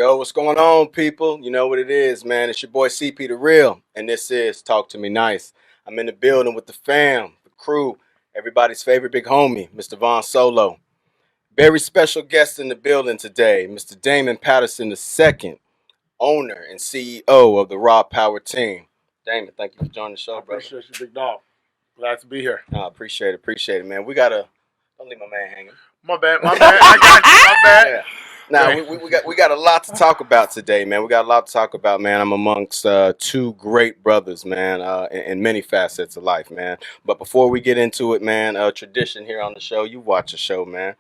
Yo, what's going on, people? You know what it is, man. It's your boy CP the Real, and this is Talk to Me Nice. I'm in the building with the fam, the crew, everybody's favorite big homie, Mr. Von Solo. Very special guest in the building today, Mr. Daymond Patterson II, owner and CEO of the Raw Power team. Damon, thank you for joining the show, I brother. appreciate you, big dog. Glad to be here. I appreciate it, man. We gotta don't leave my man hanging. My bad. I got you. My bad. Yeah. Now we got a lot to talk about today, man. We got a lot to talk about, man. I'm amongst two great brothers, man, in many facets of life, man. But before we get into it, man, tradition here on the show. You watch the show, man.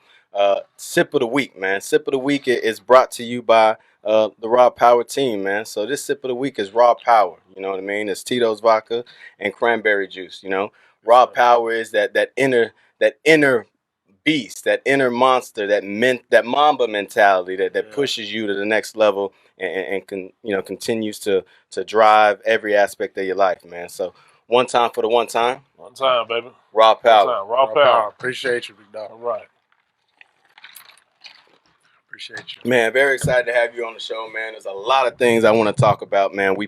Sip of the week, man. Sip of the week is brought to you by the Raw Power team, man. So this sip of the week is Raw Power. You know what I mean? It's Tito's vodka and cranberry juice. You know, Raw Power is that inner beast, that inner monster, that Mamba mentality that pushes you to the next level and continues to drive every aspect of your life, man. So one time for the one time. One time, baby. Raw Power. One time. Raw power. Appreciate you, big dog. All right. Appreciate you. Man, very excited to have you on the show, man. There's a lot of things I want to talk about, man. We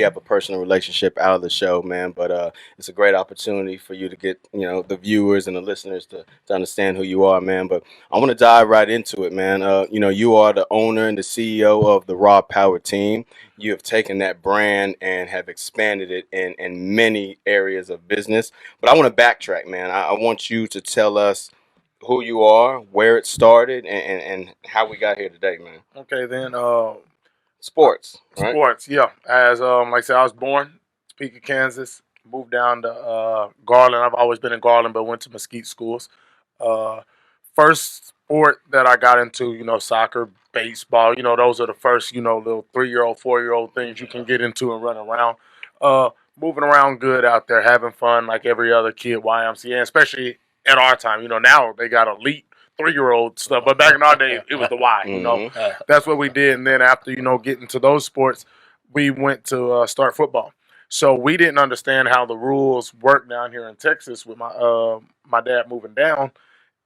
have a personal relationship out of the show, man, but it's a great opportunity for you to get, the viewers and the listeners to understand who you are, man. But I want to dive right into it, man. You are the owner and the CEO of the Raw Power team. You have taken that brand and have expanded it in many areas of business. But I want to backtrack, man. I want you to tell us who you are, where it started, and how we got here today, man. Okay, then. Sports, right? Sports, yeah. As like I said, I was born Topeka, Kansas. Moved down to Garland. I've always been in Garland, but went to Mesquite schools. First sport that I got into, soccer, baseball. Those are the first, little 3-year-old, 4-year-old things you can get into and run around. Moving around good out there, having fun like every other kid, YMCA, especially at our time. Now they got elite 3-year-old stuff, but back in our day, it was the Y. That's what we did. And then after getting to those sports, we went to start football. So we didn't understand how the rules work down here in Texas with my dad moving down.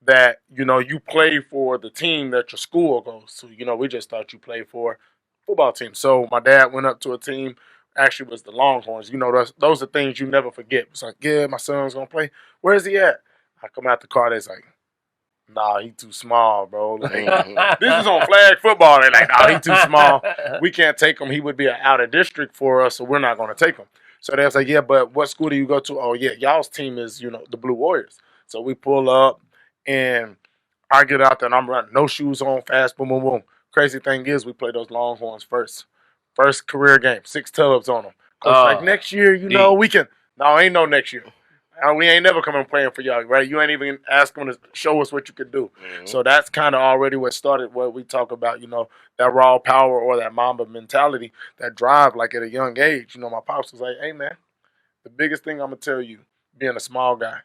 That you play for the team that your school goes to. We just thought you played for football team. So my dad went up to a team. Actually, was the Longhorns. Those are things you never forget. It's like, yeah, my son's gonna play. Where's he at? I come out the car, they's like, nah, he too small, bro. Like, this is on flag football. They're like, nah, he too small. We can't take him. He would be out of district for us, so we're not going to take him. So they was like, yeah, but what school do you go to? Oh, yeah, y'all's team is, the Blue Warriors. So we pull up, and I get out there, and I'm running, no shoes on, fast, boom, boom, boom. Crazy thing is, we play those Longhorns first. First career game, 6 tubs on them. Coach like, next year, we can. No, ain't no next year. We ain't never coming playing for y'all, right? You ain't even asking to show us what you could do. Mm-hmm. So that's kind of already what started what we talk about, that raw power or that Mamba mentality, that drive, like at a young age. My pops was like, hey, man, the biggest thing I'm going to tell you, being a small guy,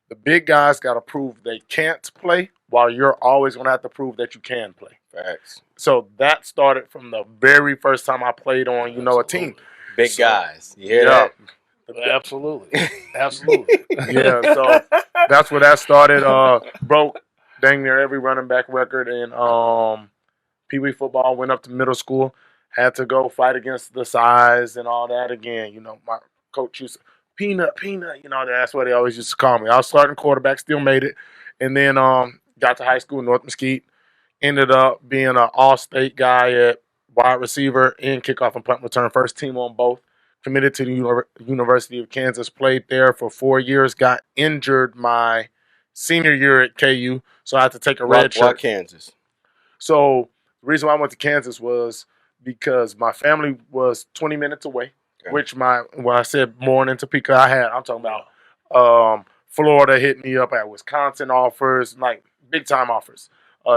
the big guys got to prove they can't play while you're always going to have to prove that you can play. Facts. So that started from the very first time I played on, a team. Big guys. You hear that? Absolutely. Absolutely. Yeah, so that's where that started. Broke dang near every running back record in Pee Wee football. Went up to middle school. Had to go fight against the size and all that again. My coach used to, Peanut. That's what they always used to call me. I was starting quarterback, still made it. And then got to high school in North Mesquite. Ended up being an all-state guy at wide receiver and kickoff and punt return. First team on both. Committed to the University of Kansas, played there for 4 years, got injured my senior year at KU, so I had to take a red shirt. Why Kansas? So the reason why I went to Kansas was because my family was 20 minutes away, which when I said born in Topeka, I'm talking about Florida hit me up, I had Wisconsin offers, like big-time offers,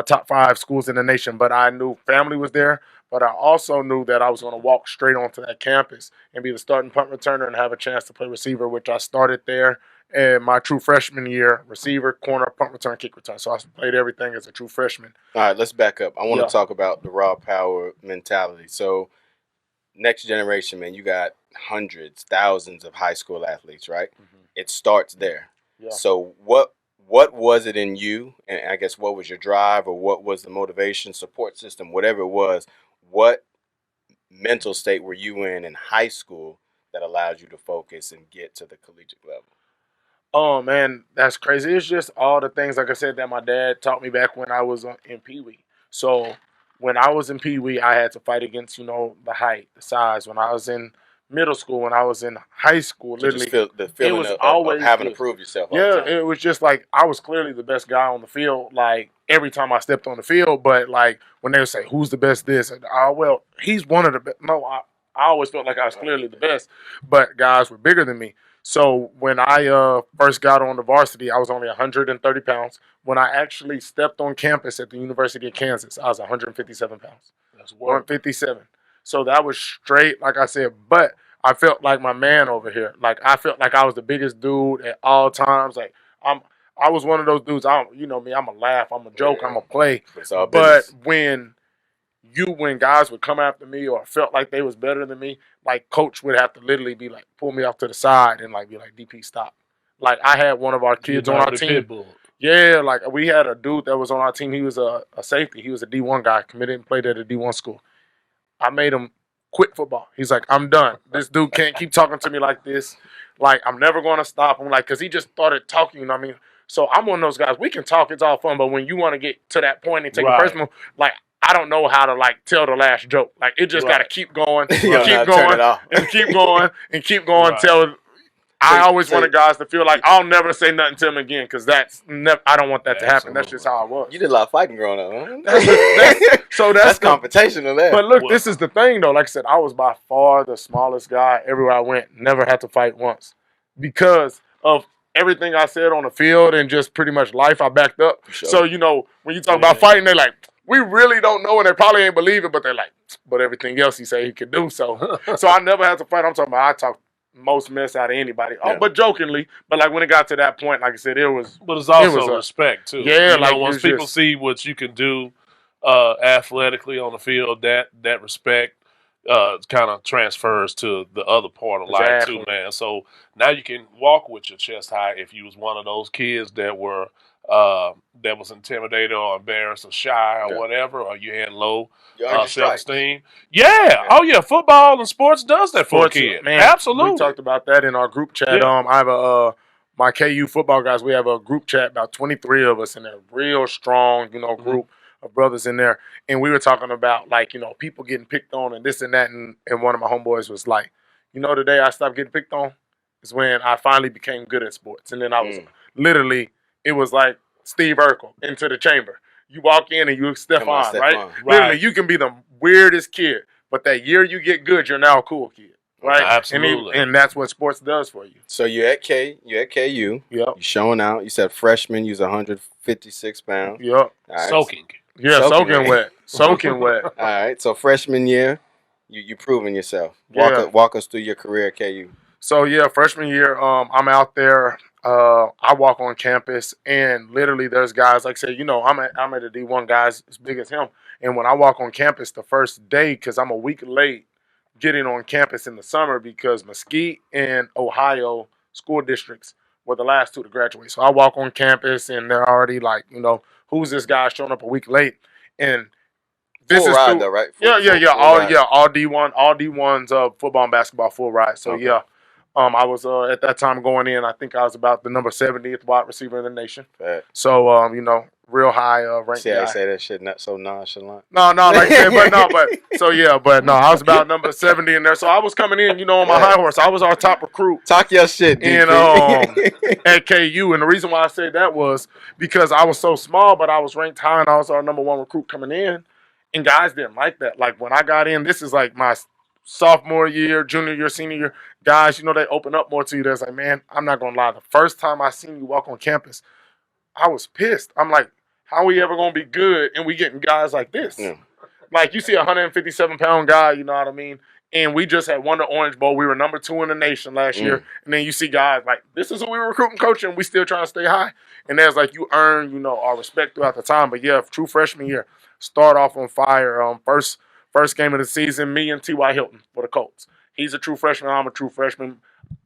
top 5 schools in the nation, but I knew family was there. But I also knew that I was going to walk straight onto that campus and be the starting punt returner and have a chance to play receiver, which I started there in my true freshman year, receiver, corner, punt return, kick return. So I played everything as a true freshman. All right, let's back up. I want to talk about the raw power mentality. So next generation, man, you got hundreds, thousands of high school athletes, right? Mm-hmm. It starts there. Yeah. So what was it in you, and I guess what was your drive or what was the motivation, support system, whatever it was, what mental state were you in high school that allowed you to focus and get to the collegiate level? Oh man, that's crazy. It's just all the things, like I said, that my dad taught me back when I was in Pee Wee. So when I was in Pee Wee, I had to fight against, the height, the size. When I was in middle school, when I was in high school, So just literally, the it feeling was of always having to good. prove yourself all the Yeah, time. it was just like I was clearly the best guy on the field, like every time I stepped on the field. But like when they would say, "Who's the best?" This, and well, he's one of the best. No, I always felt like I was clearly the best, but guys were bigger than me. So when I first got on the varsity, I was only 130 pounds. When I actually stepped on campus at the University of Kansas, I was 157 pounds. That's work. 157. So that was straight, like I said. But I felt like my man over here. Like I felt like I was the biggest dude at all times. Like I was one of those dudes. You know me. I'm a laugh. I'm a joke. I'm a play. It's all But business. when guys would come after me or felt like they was better than me, like coach would have to literally be like pull me off to the side and like be like, DP, stop. Like I had one of our kids on our team. Yeah, like we had a dude that was on our team. He was a safety. He was a D1 guy, committed and played at a D1 school. I made him quit football. He's like, I'm done. This dude can't keep talking to me like this. Like, I'm never going to stop him. Like, because he just started talking, you know what I mean? So I'm one of those guys. We can talk. It's all fun. But when you want to get to that point and take it personal, like, I don't know how to, like, tell the last joke. Like, it just got to keep going, and keep going, and keep going, and keep going till I always wanted guys to feel like I'll never say nothing to him again because I don't want that to happen. That's just how I was. You did a lot of fighting growing up, huh? That's confrontational there. But look, this is the thing though. Like I said, I was by far the smallest guy everywhere I went. Never had to fight once because of everything I said on the field and just pretty much life I backed up. Sure. So when you talk about fighting, they're like, we really don't know, and they probably ain't believe it, but they're like, but everything else he said he could do. So I never had to fight. I'm talking about I talk most mess out of anybody. Yeah. Oh, but jokingly. But like when it got to that point, like I said, it was. But it's also respect too. Yeah, like once people see what you can do athletically on the field, that respect kind of transfers to the other part of life too, man. So now you can walk with your chest high if you was one of those kids that were that was intimidated or embarrassed or shy or whatever, or you had low self-esteem. Yeah. Oh yeah, football and sports does that for a kid. Man, absolutely. We talked about that in our group chat. Yeah. I have my KU football guys. We have a group chat, about 23 of us in there, real strong, group of brothers in there, and we were talking about like people getting picked on and this and that, and one of my homeboys was like, the day I stopped getting picked on is when I finally became good at sports, and then I was literally. It was like Steve Urkel into the chamber. You walk in and you Stephon, right? Literally, you can be the weirdest kid, but that year you get good, you're now a cool kid, right? Absolutely. And that's what sports does for you. So you're at KU. Yep. You're showing out. You said freshman, you was 156 pounds. Yep. Right. Soaking. Yeah, soaking wet. Soaking wet. All right. So freshman year, you proving yourself. Walk us through your career at KU. So yeah, freshman year, I'm out there. I walk on campus, and literally, there's guys like say, I'm at a D1 guys as big as him, and when I walk on campus the first day, because I'm a week late getting on campus in the summer because Mesquite and Ohio school districts were the last two to graduate. So I walk on campus, and they're already like, who's this guy showing up a week late? And this full is ride though, right? All D1, all D1s football and basketball full ride. So yeah. I was at that time going in. I think I was about the number 70th wide receiver in the nation. So real high ranked. See, I say that shit not so nonchalant. No, like that, but no, I was about number 70 in there. So I was coming in, on my high horse. I was our top recruit. Talk your shit, and at KU. And the reason why I said that was because I was so small, but I was ranked high, and I was our number one recruit coming in. And guys didn't like that. Like when I got in, this is like my sophomore year, junior year, senior year, guys, they open up more to you. There's like, man, I'm not going to lie. The first time I seen you walk on campus, I was pissed. I'm like, how are we ever going to be good and we getting guys like this? Yeah. Like you see a 157-pound guy, you know what I mean? And we just had won the Orange Bowl. We were number 2 in the nation last year. And then you see guys like, this is who we were recruiting, coaching, and we still trying to stay high. And there's like, you earn, our respect throughout the time. But yeah, true freshman year, start off on fire. First game of the season, me and T.Y. Hilton for the Colts. He's a true freshman. I'm a true freshman.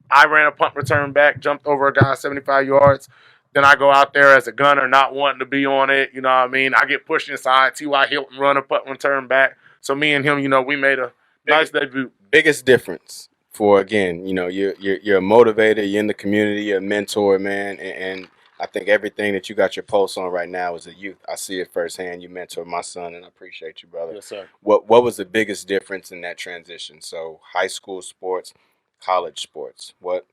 I ran a punt return back, jumped over a guy 75 yards. Then I go out there as a gunner, not wanting to be on it. You know what I mean? I get pushed inside. T.Y. Hilton run a punt return back. So me and him, we made a nice debut. Biggest difference for, again, you're a motivator, you're in the community, you're a mentor, man, and I think everything that you got your pulse on right now is a youth. I see it firsthand. You mentor my son, and I appreciate you, brother. Yes, sir. What was the biggest difference in that transition? So high school sports, college sports. What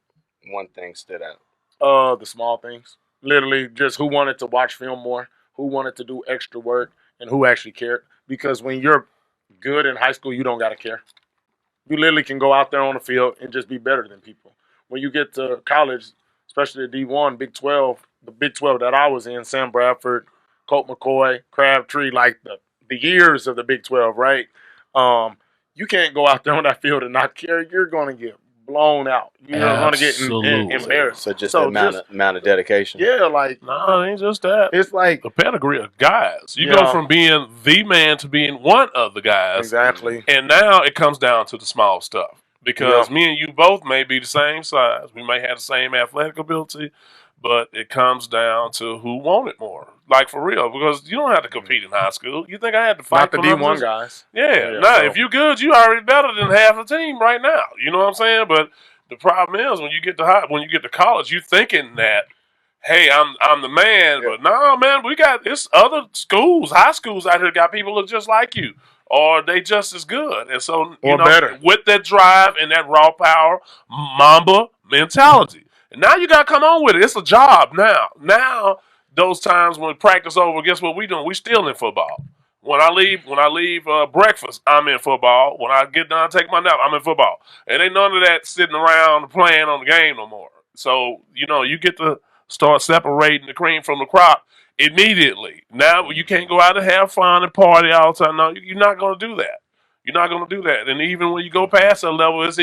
one thing stood out? The small things. Literally just who wanted to watch film more, who wanted to do extra work, and who actually cared. Because when you're good in high school, you don't got to care. You literally can go out there on the field and just be better than people. When you get to college, especially the D1, Big 12, the Big 12 that I was in, Sam Bradford, Colt McCoy, Crabtree, like the years of the Big 12, right? You can't go out there on that field and not care. You're going to get blown out. You're going to get embarrassed. So just the amount of dedication. Yeah, like no, it ain't just that. It's like the pedigree of guys. You go from being the man to being one of the guys. Exactly. And now it comes down to the small stuff. Because me and you both may be the same size. We may have the same athletic ability, but it comes down to who wanted more. Like, for real, because you don't have to compete in high school. You think I had to fight for the D1 guys? Yeah. Now, if you're good, you already better than half the team right now. You know what I'm saying? But the problem is when you get to college, you thinking that, hey, I'm the man. Yeah. But no, man, we got this other schools, high schools out here got people look just like you. Or they just as good. And so, better. With that drive and that raw power, Mamba mentality. And now you got to come on with it. It's a job now. Now, those times when practice over, guess what we doing? We still in football. When I leave breakfast, I'm in football. When I get done, take my nap, I'm in football. And ain't none of that sitting around playing on the game no more. So, you get to start separating the cream from the crop immediately. Now, you can't go out and have fun and party all the time. No, you're not going to do that. You're not going to do that. And even when you go past that level, it's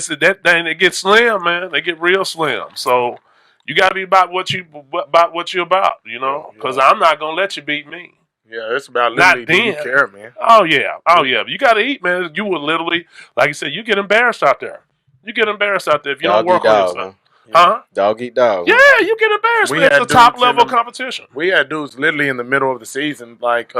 that thing that gets slim, man. They get real slim. So you got to be about what you're about, because I'm not going to let you beat me. Yeah, it's about literally do you care, man. Oh, yeah. You got to eat, man. You would literally, like you said, you get embarrassed out there. You get embarrassed out there if you don't work on yourself. Huh? Dog eat dog. Yeah, you get embarrassed. It's a top level competition. We had dudes literally in the middle of the season, like,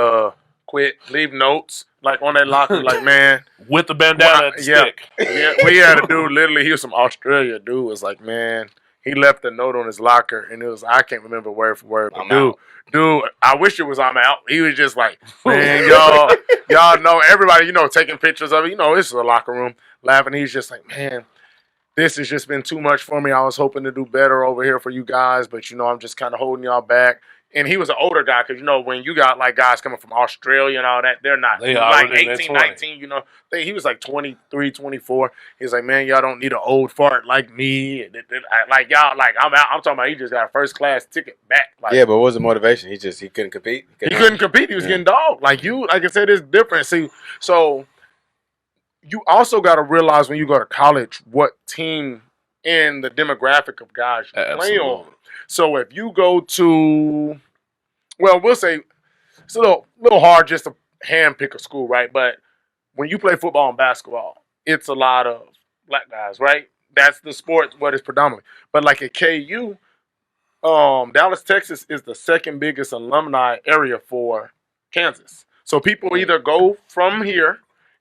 quit, leave notes, like on that locker, like, man. With the bandana at the stick. Yeah, we had a dude literally, he was from Australia. Dude was like, man, he left a note on his locker, and it was, I can't remember word for word, but dude, I wish it was I'm out. He was just like, man, y'all know, everybody, taking pictures of it. This is a locker room, laughing. He's just like, man, this has just been too much for me. I was hoping to do better over here for you guys, but, I'm just kind of holding y'all back. And he was an older guy because, when you got, like, guys coming from Australia and all that, they're not, like, 18, 19, he was, like, 23, 24. He's like, man, y'all don't need an old fart like me. Like, y'all, like, I'm out. I'm talking about he just got a first-class ticket back. Like, yeah, but what was the motivation? He couldn't compete? He couldn't compete. He was getting dogged. Like I said, it's different. See, so you also got to realize when you go to college what team and the demographic of guys you play on. So if you go to, well, we'll say it's a little hard just to handpick a school, right? But when you play football and basketball, it's a lot of black guys, right? That's the sport what is predominant. But like at KU, Dallas, Texas is the second biggest alumni area for Kansas. So people either go from here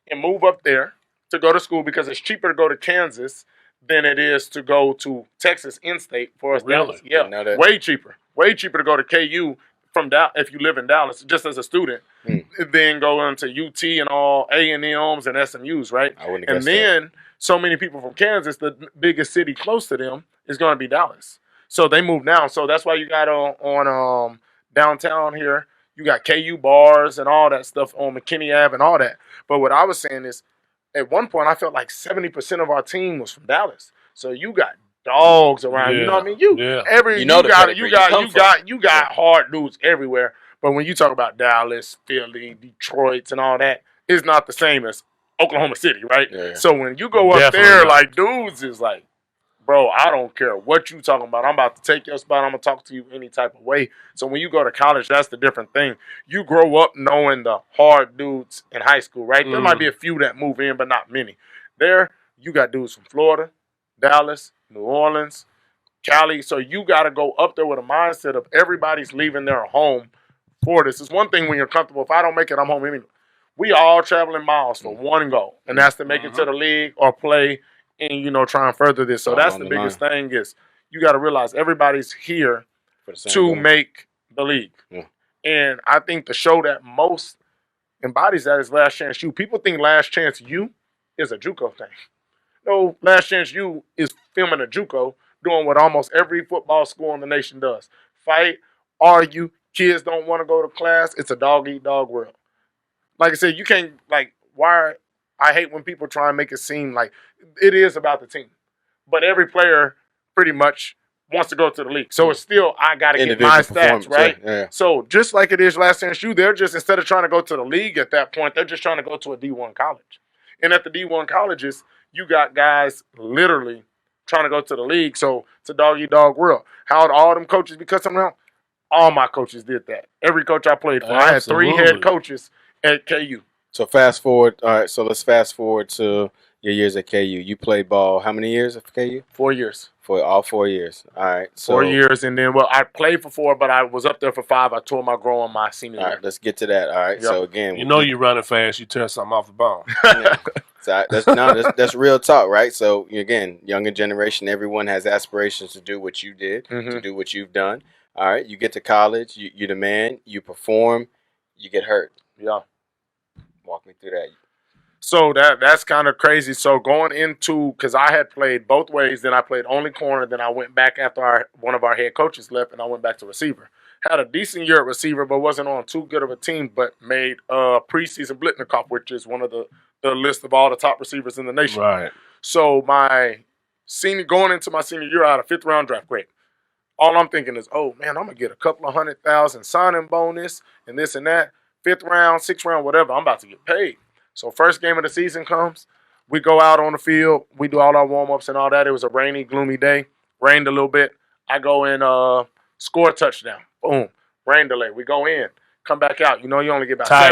and move up there to go to school because it's cheaper to go to Kansas than it is to go to Texas in-state for us. Really? Dallas. Yeah, way cheaper. Way cheaper to go to KU from Dallas if you live in Dallas, just as a student, then go into UT and all A&Ms and SMUs, right? And then so many people from Kansas, the biggest city close to them is going to be Dallas. So they moved down. So that's why you got on downtown here, you got KU bars and all that stuff on McKinney Ave and all that. But what I was saying is, at one point, I felt like 70% of our team was from Dallas. So you got dogs around. You know what I mean? You got hard dudes everywhere. But when you talk about Dallas, Philly, Detroit, and all that, it's not the same as Oklahoma City, right? Yeah. So when you go up there, like dudes is like, bro, I don't care what you talking about. I'm about to take your spot. I'm going to talk to you any type of way. So when you go to college, that's the different thing. You grow up knowing the hard dudes in high school, right? There might be a few that move in, but not many. There, you got dudes from Florida, Dallas, New Orleans, Cali. So you got to go up there with a mindset of everybody's leaving their home for this. It's one thing when you're comfortable. If I don't make it, I'm home anyway. We all traveling miles for one goal, and that's to make it to the league or play and, try and further this. So All that's on the the biggest thing is you got to realize everybody's here For the same to goal. make the league. Yeah. And I think the show that most embodies that is Last Chance U. People think Last Chance U is a JUCO thing. No, Last Chance U is filming a JUCO doing what almost every football school in the nation does. Fight, argue, kids don't want to go to class. It's a dog-eat-dog world. Like I said, you can't, I hate when people try and make it seem like it is about the team. But every player pretty much wants to go to the league. So it's still, I got to get my stats, right? Yeah. So just like it is Last Chance U, they're just, instead of trying to go to the league at that point, they're just trying to go to a D1 college. And at the D1 colleges, you got guys literally trying to go to the league. So it's a dog-eat-dog world. How do all them coaches become something else? All my coaches did that. Every coach I played for. I had 3 head coaches at KU. So fast forward. All right. So let's fast forward to your years at KU. You played ball how many years at KU? 4 years. For all 4 years. All right. So 4 years, and then I played for 4, but I was up there for 5. I tore my groin my senior all year. right. Let's get to that. All right. Yep. So again, you're running fast. You tear something off the bone. So that's real talk, right? So again, younger generation, everyone has aspirations to do what you did, to do what you've done. All right. You get to college, you're the man, you perform, you get hurt. Yeah. Walk me through that. So that's kind of crazy. So going into, because I had played both ways, then I played only corner, then I went back after one of our head coaches left, and I went back to receiver. Had a decent year at receiver, but wasn't on too good of a team, but made preseason Blitnikoff, which is one of the list of all the top receivers in the nation. Right. So going into my senior year, I had a 5th round draft grade. All I'm thinking is, oh man, I'm gonna get a couple of $100,000 signing bonus and this and that. 5th round, 6th round, whatever. I'm about to get paid. So first game of the season comes. We go out on the field. We do all our warm-ups and all that. It was a rainy, gloomy day. Rained a little bit. I go in, score a touchdown. Boom. Rain delay. We go in. Come back out. You only get about Tight.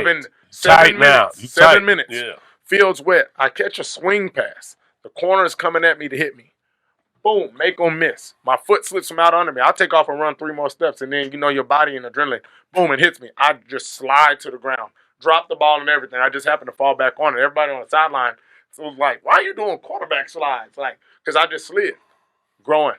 7 minutes. 7 minutes. Yeah. Field's wet. I catch a swing pass. The corner is coming at me to hit me. Boom, make them miss. My foot slips from out under me. I take off and run 3 more steps, and then, your body and adrenaline, boom, it hits me. I just slide to the ground, drop the ball and everything. I just happen to fall back on it. Everybody on the sideline was like, why are you doing quarterback slides? Because I just slid. Growing.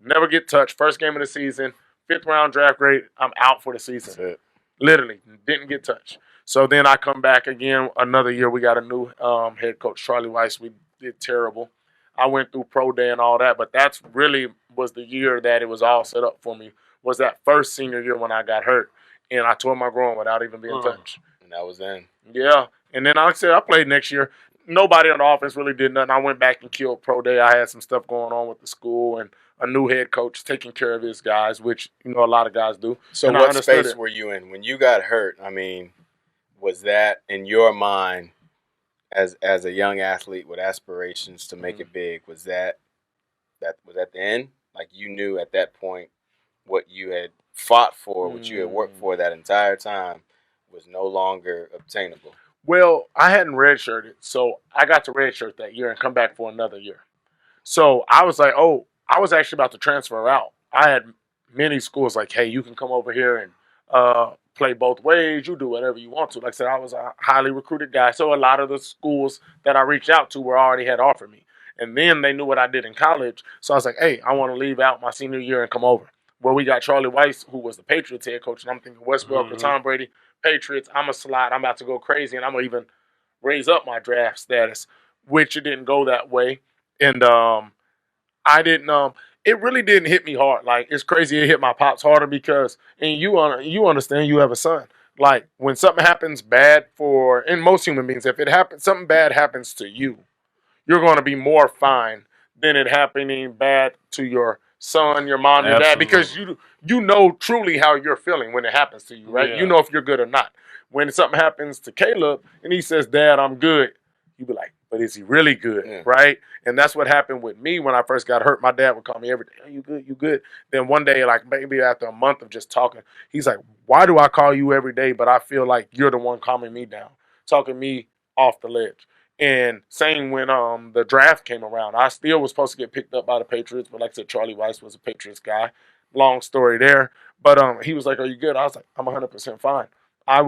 Never get touched. First game of the season, 5th round draft grade, I'm out for the season. Literally, didn't get touched. So then I come back again another year. We got a new head coach, Charlie Weiss. We did terrible. I went through pro day and all that, but that's really was the year that it was all set up for me, was that first senior year when I got hurt. And I tore my groin without even being touched. And that was then. Yeah. And then, like I said, I played next year. Nobody on the offense really did nothing. I went back and killed pro day. I had some stuff going on with the school and a new head coach taking care of his guys, which, a lot of guys do. So and what space were you in? When you got hurt, was that in your mind as a young athlete with aspirations to make it big, was that the end? Like you knew at that point what you had fought for, what you had worked for that entire time was no longer obtainable? Well, I hadn't redshirted, so I got to redshirt that year and come back for another year. So I was like, I was actually about to transfer out. I had many schools like, hey, you can come over here and play both ways. You do whatever you want to. Like I said, I was a highly recruited guy, so a lot of the schools that I reached out to already had offered me. And then they knew what I did in college, so I was like, hey, I want to leave out my senior year and come over. Where we got Charlie Weiss, who was the Patriots head coach, and I'm thinking Wes Welker, Tom Brady, Patriots, I'm a slide. I'm about to go crazy, and I'm going to even raise up my draft status, which it didn't go that way. And I didn't it really didn't hit me hard. Like, it's crazy it hit my pops harder because, and you understand, you have a son. Like, when something happens bad and most human beings, if something bad happens to you, you're going to be more fine than it happening bad to your son, your mom, your dad, because you know truly how you're feeling when it happens to you, right? Yeah. You know if you're good or not. When something happens to Caleb and he says, Dad, I'm good, you be like, but is he really good, right? And that's what happened with me when I first got hurt. My dad would call me every day, oh, you good, you good? Then one day, like maybe after a month of just talking, he's like, why do I call you every day, but I feel like you're the one calming me down, talking me off the ledge? And same when the draft came around. I still was supposed to get picked up by the Patriots, but like I said, Charlie Weiss was a Patriots guy. Long story there. But he was like, are you good? I was like, I'm 100% fine. I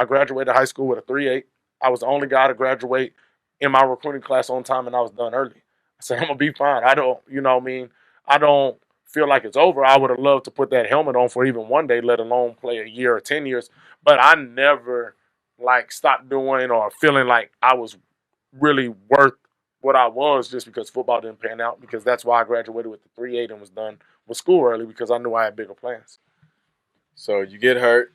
graduated high school with a 3.8. I was the only guy to graduate in my recruiting class on time, and I was done early. I said, I'm gonna be fine. I don't, you know what I mean? I don't feel like it's over. I would have loved to put that helmet on for even one day, let alone play a year or 10 years. But I never like stopped doing or feeling like I was really worth what I was just because football didn't pan out, because that's why I graduated with the 3.8 and was done with school early, because I knew I had bigger plans. So you get hurt,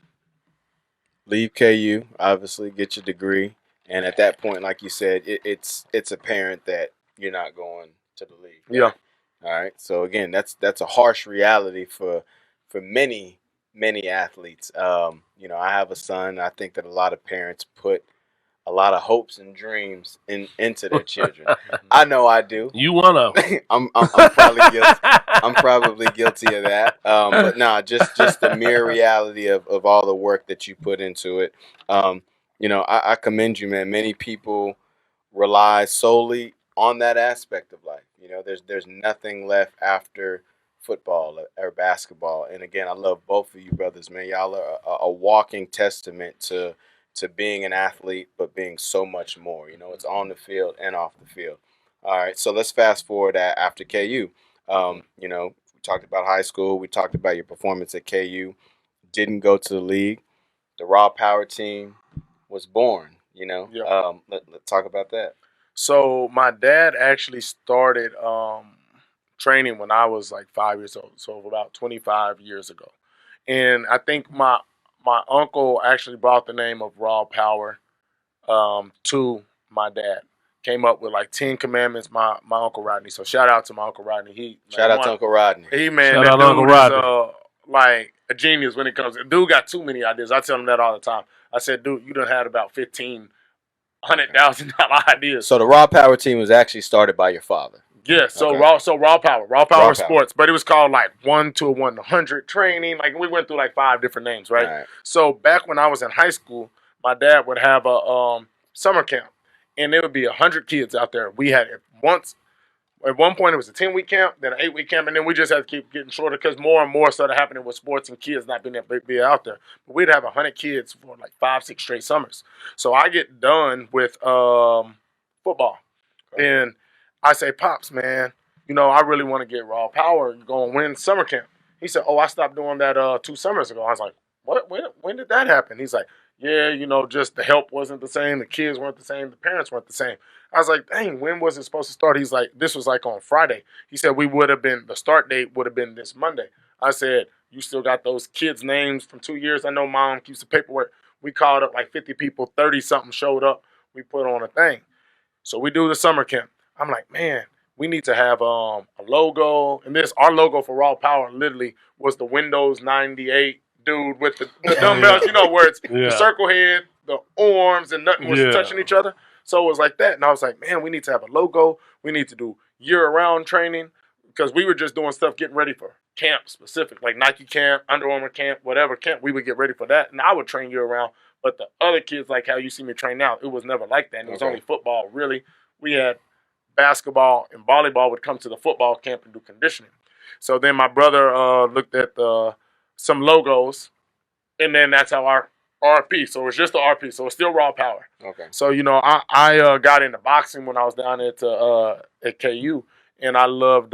leave KU, obviously get your degree, and at that point, like you said, it's apparent that you're not going to the league. Yeah. All right. So again, that's a harsh reality for many athletes. I have a son. I think that a lot of parents put a lot of hopes and dreams into their children. I know I do. You one of them. I'm probably guilty. I'm probably guilty of that. But nah, just the mere reality of all the work that you put into it. I commend you, man. Many people rely solely on that aspect of life. There's nothing left after football or basketball. And again, I love both of you brothers, man. Y'all are a walking testament to being an athlete, but being so much more. It's on the field and off the field. All right, so let's fast forward after KU. We talked about high school. We talked about your performance at KU. Didn't go to the league. The Raw Power team was born. Yeah. Let's talk about that. So my dad actually started training when I was like 5 years old, so about 25 years ago. And I think my uncle actually brought the name of Raw Power to my dad. Came up with like 10 commandments. My uncle Rodney. So shout out to my uncle Rodney. Shout out to Uncle Rodney. Shout That out to Uncle dude Rodney. is like a genius when it comes. Dude got too many ideas. I tell him that all the time. I said, dude, you done had about 15 $100,000 ideas. So the Raw Power team was actually started by your father. Yeah, so Okay. Raw Power Raw Power. Sports, but it was called like 1 to 100 training. Like we went through like 5 different names, right? All right. So back when I was in high school, my dad would have a summer camp, and there would be 100 kids out there. We had at one point it was a 10-week camp, then an 8-week camp, and then we just had to keep getting shorter because more and more started happening with sports and kids not being able to be out there. But we'd have 100 kids for like 5-6 straight summers. So I get done with football, and I say, Pops, man, I really want to get Raw Power, go and win summer camp. He said, oh, I stopped doing that 2 summers ago. I was like, what? When did that happen? He's like, yeah, just the help wasn't the same, the kids weren't the same, the parents weren't the same. I was like, dang, when was it supposed to start? He's like, this was like on Friday. He said the start date would have been this Monday. I said, you still got those kids' names from 2 years? I know Mom keeps the paperwork. We called up like 50 people, 30-something showed up. We put on a thing. So we do the summer camp. I'm like, man, we need to have a logo. And our logo for Raw Power literally was the Windows 98 dude with the dumbbells, where it's the circle head, the arms, and nothing was touching each other. So it was like that. And I was like, man, we need to have a logo. We need to do year-round training, because we were just doing stuff getting ready for camp specific, like Nike camp, Under Armour camp, whatever camp. We would get ready for that. And I would train year-round. But the other kids, like how you see me train now, it was never like that. And it was only football, really. We had basketball and volleyball would come to the football camp and do conditioning. So then my brother looked at some logos, and then that's how our RP. So it's just the RP. So it's still Raw Power. Okay. So I got into boxing when I was down at KU, and I loved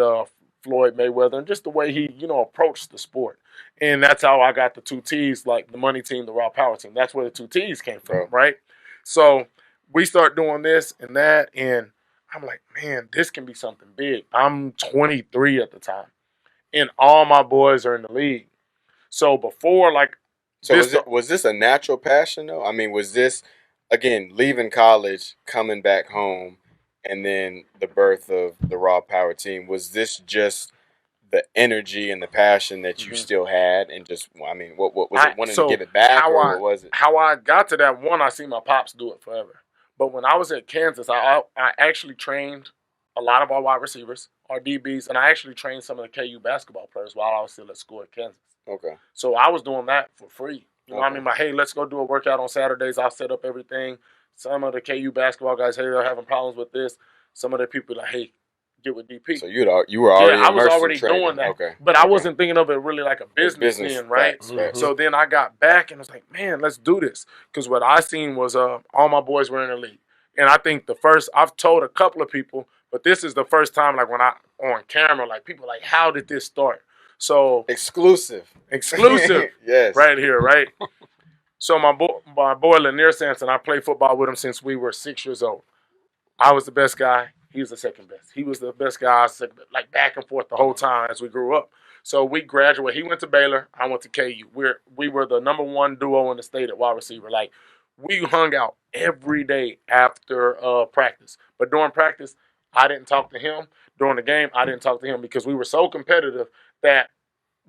Floyd Mayweather and just the way he approached the sport. And that's how I got the 2 T's, like the money team, the Raw Power team. That's where the 2 T's came from, right? So we start doing this and that, and I'm like, man, this can be something big. I'm 23 at the time, and all my boys are in the league. So before, was this a natural passion though? I mean, was this, again, leaving college, coming back home, and then the birth of the Raw Power team? Was this just the energy and the passion that you still had, and just, I mean, what was it, wanting to give it back, or what was it? How I got to that, one, I seen my pops do it forever. But when I was at Kansas, I actually trained a lot of our wide receivers, our DBs, and I actually trained some of the KU basketball players while I was still at school at Kansas. Okay. So I was doing that for free. I mean, hey, let's go do a workout on Saturdays. I'll set up everything. Some of the KU basketball guys, hey, they're having problems with this. Some of the people like, hey, get with DP. So you were already I was immersed already in trading. doing that. Okay. But I wasn't thinking of it really like a business then, right? Facts. So then I got back and was like, man, let's do this. Because what I seen was all my boys were in the league. And I think I've told a couple of people, but this is the first time like when I on camera, like people like, how did this start? So exclusive. Yes. Right here, right? So my boy Lanier Sampson, I played football with him since we were 6 years old. I was the best guy. He was the second best. He was the best guy, like back and forth the whole time as we grew up. So we graduated. He went to Baylor. I went to KU. We were the number one duo in the state at wide receiver. Like we hung out every day after practice. But during practice, I didn't talk to him. During the game, I didn't talk to him because we were so competitive that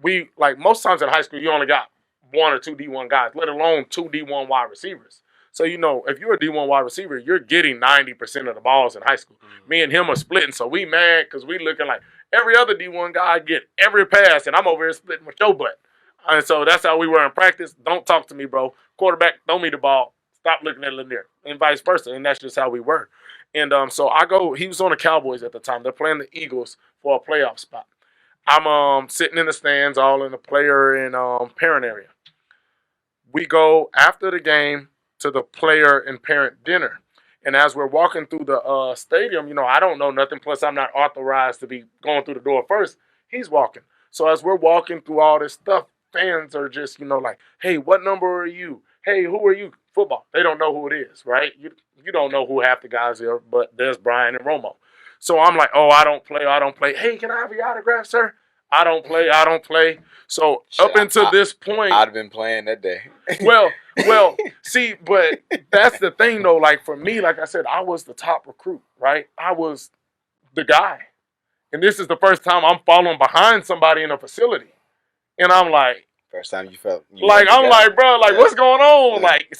we like most times in high school you only got one or two D1 guys, let alone two D1 wide receivers. So, you know, if you're a D1 wide receiver, you're getting 90% of the balls in high school. Me and him are splitting, so we mad because we looking like every other D1 guy get every pass, and I'm over here splitting with your butt. And so that's how we were in practice. Don't talk to me, bro. Quarterback, throw me the ball. Stop looking at Lanier, and vice versa. And that's just how we were. And so I go. He was on the Cowboys at the time. They're playing the Eagles for a playoff spot. I'm sitting in the stands, all in the player and parent area. We go after the game to the player and parent dinner. And as we're walking through the stadium, you know, I don't know nothing. Plus, I'm not authorized to be going through the door first. He's walking. So as we're walking through all this stuff, fans are just, you know, like, hey, what number are you? Hey, who are you? Football. They don't know who it is, right? You don't know who half the guys are, but there's Brian and Romo. So I'm like, oh, I don't play. Hey, can I have your autograph, sir? I don't play. So up until this point, I'd have been playing that day. well, see, but that's the thing though. Like for me, like I said, I was the top recruit, right? I was the guy, and this is the first time I'm following behind somebody in a facility, and I'm like, first time you felt like I'm like, bro, like what's going on? Like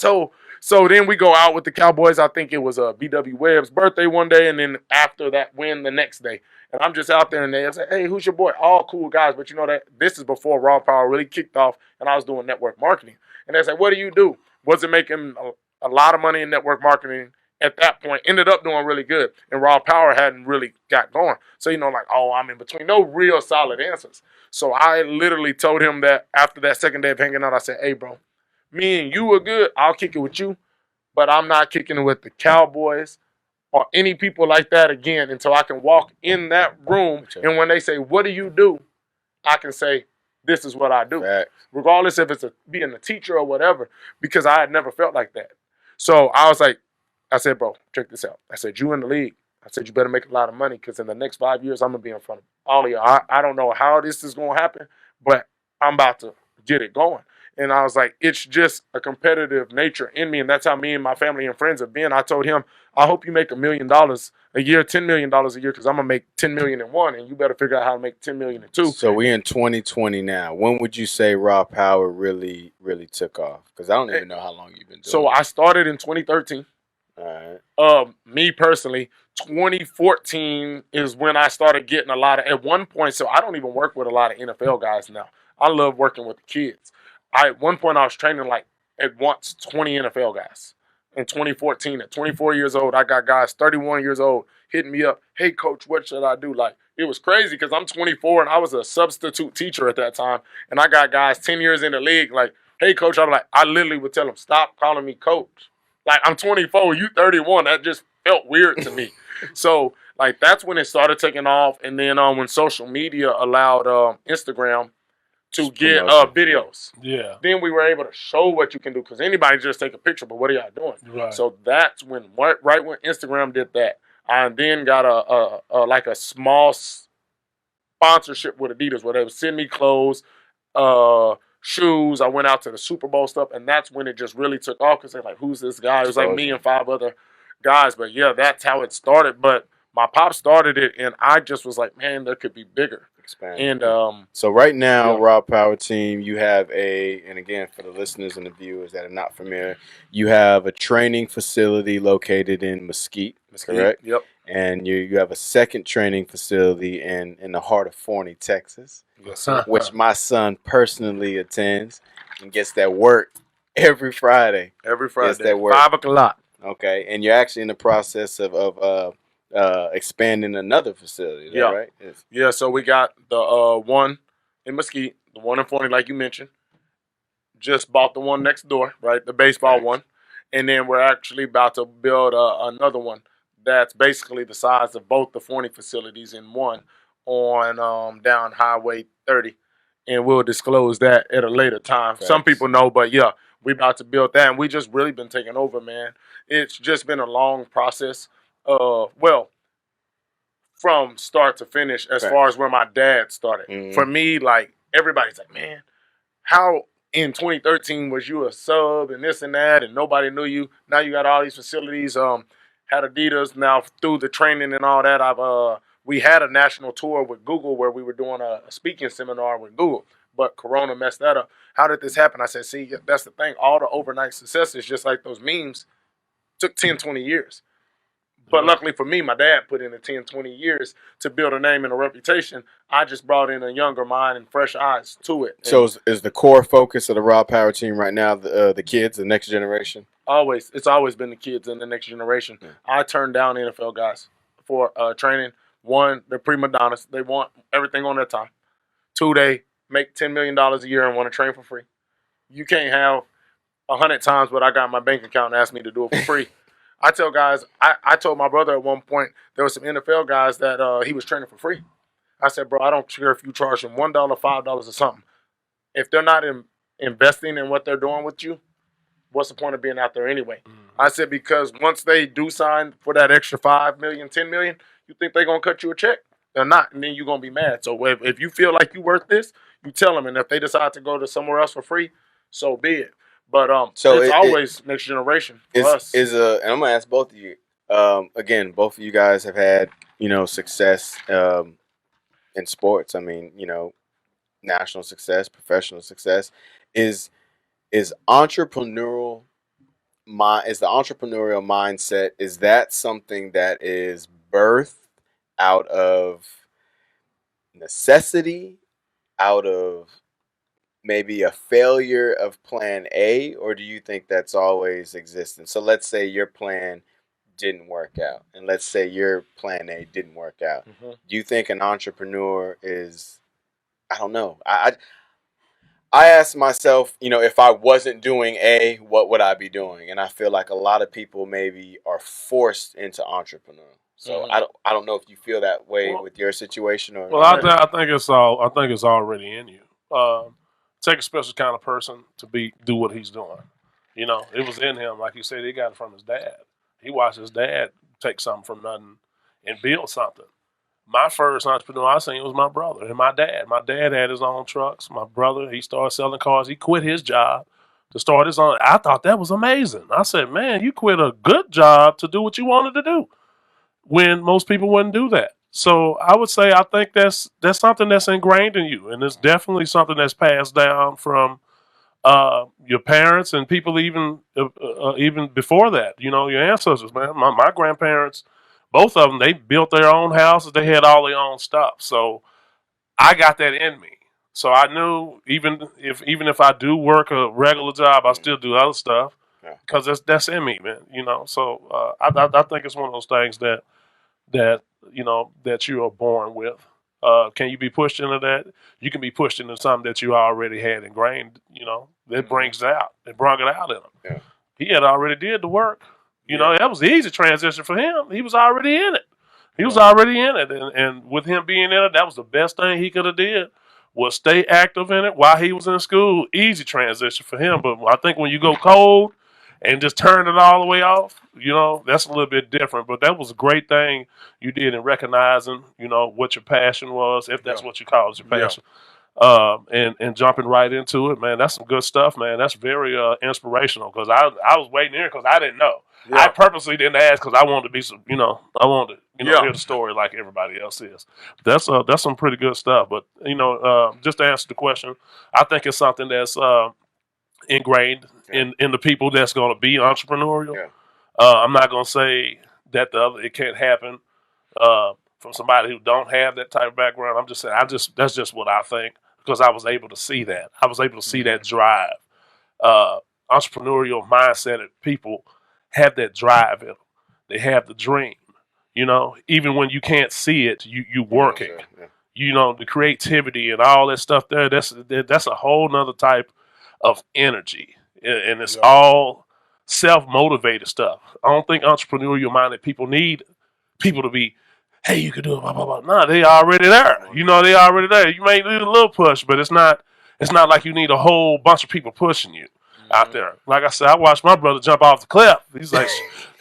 so then we go out with the Cowboys. I think it was B.W. Webb's birthday one day, and then after that win the next day. And I'm just out there, and they say, hey, who's your boy? All cool guys, but you know that this is before Raw Power really kicked off, and I was doing network marketing. And they say, what do you do? Wasn't making a lot of money in network marketing at that point. Ended up doing really good, and Raw Power hadn't really got going. So, you know, like, oh, I'm in between. No real solid answers. So I literally told him that after that second day of hanging out, I said, hey, bro, me and you are good. I'll kick it with you, but I'm not kicking it with the Cowboys or any people like that again until I can walk in that room. And when they say, what do you do? I can say, this is what I do. Facts. Regardless if it's being a teacher or whatever, because I had never felt like that. So I was like, I said, bro, check this out. I said, you in the league. I said, you better make a lot of money because in the next 5 years, I'm going to be in front of all of you. I don't know how this is going to happen, but I'm about to get it going. And I was like, it's just a competitive nature in me. And that's how me and my family and friends have been. I told him, I hope you make $1 million a year, $10 million a year, because I'm going to make $10 million in one, and you better figure out how to make $10 million in two. So we in 2020 now. When would you say Raw Power really took off? Because I don't even know how long you've been doing it. So I started in 2013. All right. Me personally, 2014 is when I started getting a lot of, at one point, so I don't even work with a lot of NFL guys now. I love working with the kids. At one point, I was training like at once 20 NFL guys. In 2014, at 24 years old, I got guys 31 years old hitting me up. Hey, coach, what should I do? Like, it was crazy because I'm 24 and I was a substitute teacher at that time. And I got guys 10 years in the league like, hey, coach. I'm like, I literally would tell them, stop calling me coach. Like, I'm 24, you 31. That just felt weird to me. So, like, that's when it started taking off. And then when social media allowed Instagram to get videos. Yeah. Then we were able to show what you can do because anybody just take a picture, but what are y'all doing? Right. So that's when, right when Instagram did that, I then got a small sponsorship with Adidas where they would send me clothes, shoes. I went out to the Super Bowl stuff, and that's when it just really took off because they're like, who's this guy? It was like me and 5 other guys, but yeah, that's how it started. But my pop started it, and I just was like, man, there could be bigger. And so right now, Raw Power Team, you have and again, for the listeners and the viewers that are not familiar, you have a training facility located in Mesquite, correct? Yep. And you have a second training facility in the heart of Forney, Texas, which my son personally attends and gets that work every Friday. Every Friday, gets that work. 5 o'clock. Okay, and you're actually in the process of expanding another facility. Is that Yeah, right? yeah. So we got the one in Mesquite, the one in Forney, like you mentioned. Just bought the one next door, right? The baseball one, and then we're actually about to build another one that's basically the size of both the Forney facilities in one on down Highway 30, and we'll disclose that at a later time. Facts. Some people know, but yeah, we about to build that, and we just really been taking over, man. It's just been a long process. Well, from start to finish, as far as where my dad started. Mm-hmm. For me, like everybody's like, man, how in 2013 was you a sub and this and that and nobody knew you? Now you got all these facilities. Had Adidas now through the training and all that. We had a national tour with Google where we were doing a speaking seminar with Google, but Corona messed that up. How did this happen? I said, see, that's the thing. All the overnight successes, just like those memes, took 10, 20 years. But luckily for me, my dad put in the 10, 20 years to build a name and a reputation. I just brought in a younger mind and fresh eyes to it. So is the core focus of the Raw Power team right now the kids, the next generation? Always. It's always been the kids and the next generation. Yeah. I turned down NFL guys for training. One, they're prima donnas. They want everything on their time. Two, they make $10 million a year and want to train for free. You can't have 100 times what I got in my bank account and ask me to do it for free. I tell guys, I told my brother at one point, there were some NFL guys that he was training for free. I said, bro, I don't care if you charge them $1, $5 or something. If they're not investing in what they're doing with you, what's the point of being out there anyway? Mm-hmm. I said, because once they do sign for that extra $5 million, $10 million, you think they're going to cut you a check? They're not, and then you're going to be mad. So if you feel like you're worth this, you tell them, and if they decide to go to somewhere else for free, so be it. But so it's always next generation for us. And I'm gonna ask both of you. Again, both of you guys have had success in sports. I mean, national success, professional success. Is entrepreneurial is the entrepreneurial mindset? Is that something that is birthed out of necessity, out of maybe a failure of plan A, or do you think that's always existing? So let's say your plan didn't work out, and let's say your plan A didn't work out. Mm-hmm. Do you think an entrepreneur is, I don't know. I ask myself, if I wasn't doing A, what would I be doing? And I feel like a lot of people maybe are forced into entrepreneur. So mm-hmm. I don't know if you feel that way with your situation or. Well, I think it's already in you. Take a special kind of person to do what he's doing. It was in him. Like you said, he got it from his dad. He watched his dad take something from nothing and build something. My first entrepreneur I seen was my brother and my dad. My dad had his own trucks. My brother, he started selling cars. He quit his job to start his own. I thought that was amazing. I said, man, you quit a good job to do what you wanted to do when most people wouldn't do that. So I would say I think that's something that's ingrained in you, and it's definitely something that's passed down from your parents and people even before that. Your ancestors, man. My grandparents, both of them, they built their own houses. They had all their own stuff. So I got that in me. So I knew even if I do work a regular job, I still do other stuff because that's in me, man. So I think it's one of those things that you are born with. Can you be pushed into that? You can be pushed into something that you already had ingrained. That brings it out. It brought it out in him. Yeah. He had already did the work. That was the easy transition for him. He was already in it. He was already in it, and with him being in it, that was the best thing he could have did. Was stay active in it while he was in school. Easy transition for him. But I think when you go cold and just turn it all the way off, that's a little bit different. But that was a great thing you did in recognizing, what your passion was, if that's what you call it, your passion. And jumping right into it, man, that's some good stuff, man. That's very inspirational because I was waiting here because I didn't know. Yeah. I purposely didn't ask because I wanted to be some, I wanted to, hear the story like everybody else is. That's some pretty good stuff. But just to answer the question, I think it's something that's ingrained in the people that's going to be entrepreneurial. Yeah. I'm not going to say that it can't happen from somebody who don't have that type of background. I'm just saying that's just what I think because I was able to see that. I was able to see that drive. Entrepreneurial mindset people have that drive in them. They have the dream. You know, even when you can't see it, you working. Yeah. You know, the creativity and all that stuff there. That's a whole nother type of energy, and it's all self motivated stuff. I don't think entrepreneurial minded people need people to be, hey, you can do it, blah blah blah. Nah, they already there. You know, they already there. You may need a little push, but it's not. It's not like you need a whole bunch of people pushing you out there. Like I said, I watched my brother jump off the cliff. He's like,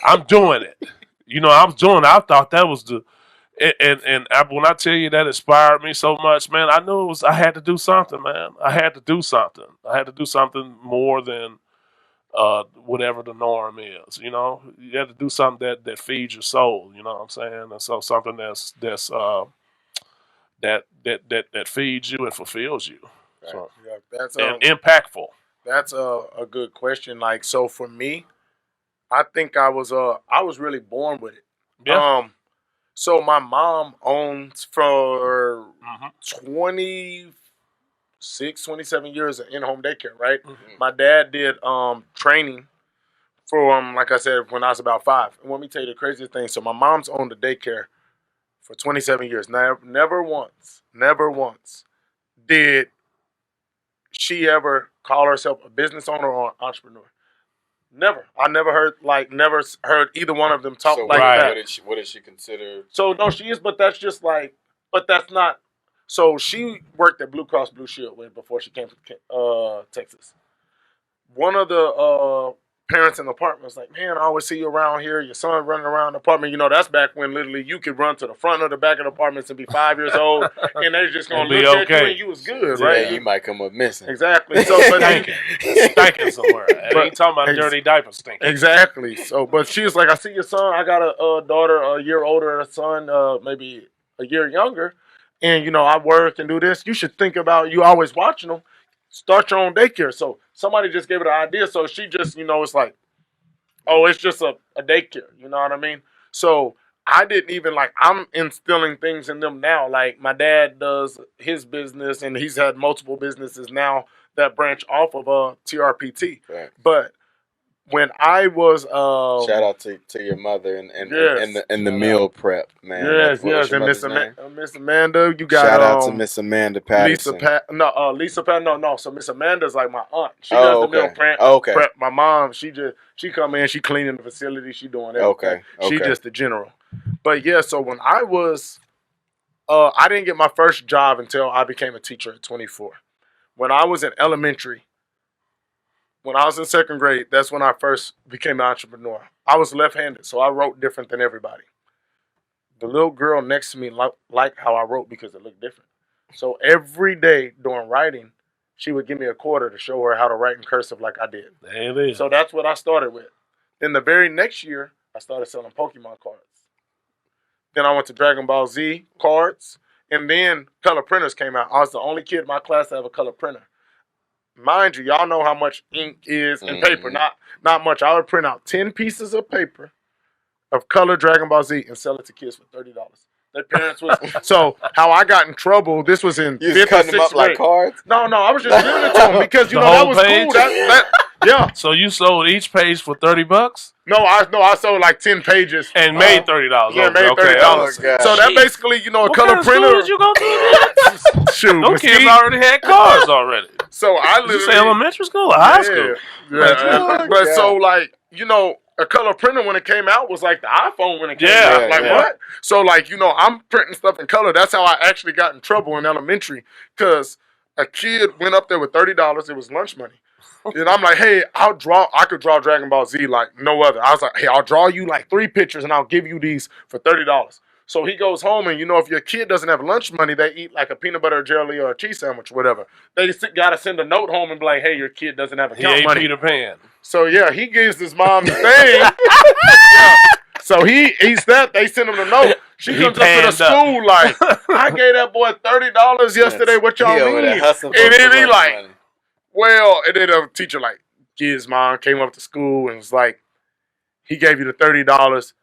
I'm doing it. You know, I'm doing it. I thought that was the when I tell you that inspired me so much, man, I knew I had to do something, man. I had to do something. I had to do something more than whatever the norm is. You know, you have to do something that feeds your soul. You know what I'm saying? And so something that feeds you and fulfills you. Right. So, Yeah, that's and impactful. That's a good question. Like, so for me, I think I was really born with it. Yeah. So my mom owns for 27 years in-home daycare, right? Mm-hmm. My dad did training for like I said, when I was about 5. And let me tell you the craziest thing. So my mom's owned the daycare for 27 years. Never once did she ever call herself a business owner or an entrepreneur. Never. I never heard either one of them talk So like right. that. What did she consider? So no, she is, but that's just like, but that's not. So she worked at Blue Cross Blue Shield before she came to Texas. One of the parents in the apartment was like, "Man, I always see you around here. Your son running around the apartment. You know, that's back when literally you could run to the front or the back of the apartments and be 5 years old, and they're just gonna be look at okay. you and you was good, right? Yeah, you might come up missing. Exactly. So, but Stinking somewhere. I ain't talking about dirty diapers stinking. Exactly. So, but she was like, "I see your son. I got a daughter a year older, a son maybe a year younger, and you know I work and do this. You should think about you always watching them. Start your own daycare." So somebody just gave her the idea. So she just, it's like, oh, it's just a daycare. You know what I mean? So I didn't even I'm instilling things in them now. Like my dad does his business, and he's had multiple businesses now that branch off of TRPT. Right. But when I was shout out to your mother and yes, the meal prep, man. Yes, What's your and mother's name? Miss Amanda, you got shout out to Miss Amanda Patterson. Lisa Pat. No. So Miss Amanda's like my aunt. She Oh, does the okay. meal prep. Okay. Prep. My mom, she come in, she cleaning the facility, she doing everything. Okay. She just the general. But yeah, so when I was, I didn't get my first job until I became a teacher at 24. When I was in elementary. When I was in 2nd grade, that's when I first became an entrepreneur. I was left-handed, so I wrote different than everybody. The little girl next to me liked how I wrote because it looked different. So every day during writing, she would give me a quarter to show her how to write in cursive like I did. There it is. So that's what I started with. Then the very next year, I started selling Pokemon cards. Then I went to Dragon Ball Z cards, and then color printers came out. I was the only kid in my class to have a color printer. Mind you, y'all know how much ink is in paper. Not much. I would print out 10 pieces of paper of color Dragon Ball Z and sell it to kids for $30. Their parents was so how I got in trouble. This was in 5th or 6th grade. Like cards? No, I was just giving it to them because that was page? Cool. Yeah. So you sold each page for $30? No, I sold like 10 pages and made $30. Yeah, made $30. Oh, so that basically, a what color kind of printer. School did you go to? Shoot, those kids already had cars already. So I literally Did you say elementary school or high school? Yeah. But so a color printer when it came out was like the iPhone when it came out. What? So I'm printing stuff in color. That's how I actually got in trouble in elementary because a kid went up there with $30. It was lunch money. And I'm like, hey, I could draw Dragon Ball Z like no other. I was like, hey, I'll draw you like 3 pictures and I'll give you these for $30. So he goes home and, if your kid doesn't have lunch money, they eat like a peanut butter jelly or a cheese sandwich or whatever. They got to send a note home and be like, hey, your kid doesn't have account money. Peter Pan. So, yeah, he gives his mom the thing. So he eats that. They send him the note. She comes up to the school like, I gave that boy $30 yesterday. What y'all mean? And then he like, money. Well, and then the teacher his mom came up to school and was like, he gave you the $30.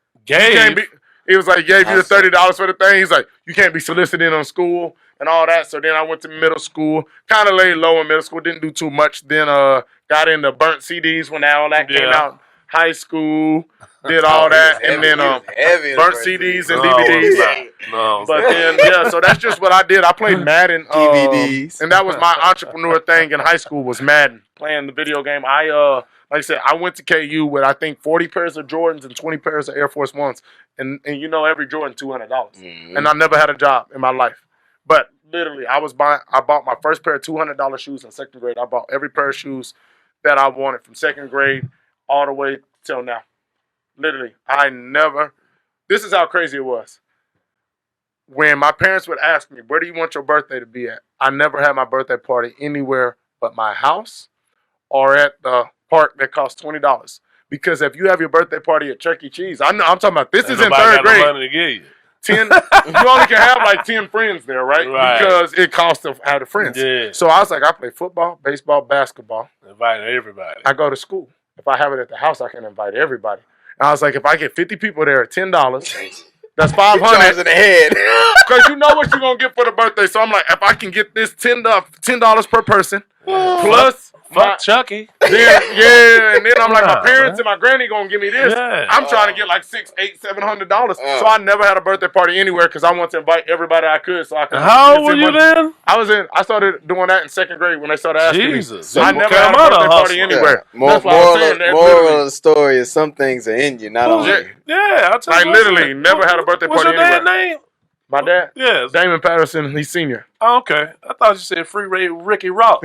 He was like, gave you the $30 for the thing. He's like, you can't be soliciting on school and all that. So then I went to middle school, kind of laid low in middle school, didn't do too much. Then got into burnt CDs when all that came out. High school, did all that, He and then was heavy in the burnt first CDs season. and No, DVDs. it's not. No, it's But not. then, yeah, so that's just what I did. I played Madden, DVDs. and that was my entrepreneur thing in high school was Madden, playing the video game. Like I said, I went to KU with I think 40 pairs of Jordans and 20 pairs of Air Force Ones, and you know every Jordan $200, and I never had a job in my life. But literally, I bought my first pair of $200 shoes in second grade. I bought every pair of shoes that I wanted from second grade all the way till now. Literally, this is how crazy it was. When my parents would ask me, where do you want your birthday to be at? I never had my birthday party anywhere but my house or at the park that costs $20. Because if you have your birthday party at Chuck E. Cheese, I'm talking about this is in third grade. No money to give you. 10, you only can have like 10 friends there, right? Because it costs to have the friends. Yeah. So I was like, I play football, baseball, basketball. Invite everybody. I go to school. If I have it at the house, I can invite everybody. And I was like, if I get 50 people there at $10, that's $500 in the head. because you know what you're gonna get for the birthday. So I'm like, if I can get this $10 per person plus Fuck Chucky. and then I'm like, my parents and my granny gonna give me this. Yeah. I'm trying to get like $600, $800, $700. So I never had a birthday party anywhere because I wanted to invite everybody I could. So I could. How old were you then? I started doing that in second grade when they started asking Jesus. me. I never had a birthday party anywhere. Moral of the story is some things are in you, not on you. Yeah, I'll tell I you. literally never had a birthday party anywhere. What's your dad's name? My dad? Yes. Daymond Patterson, he's senior. Oh, okay. I thought you said Freeway Ricky Ross.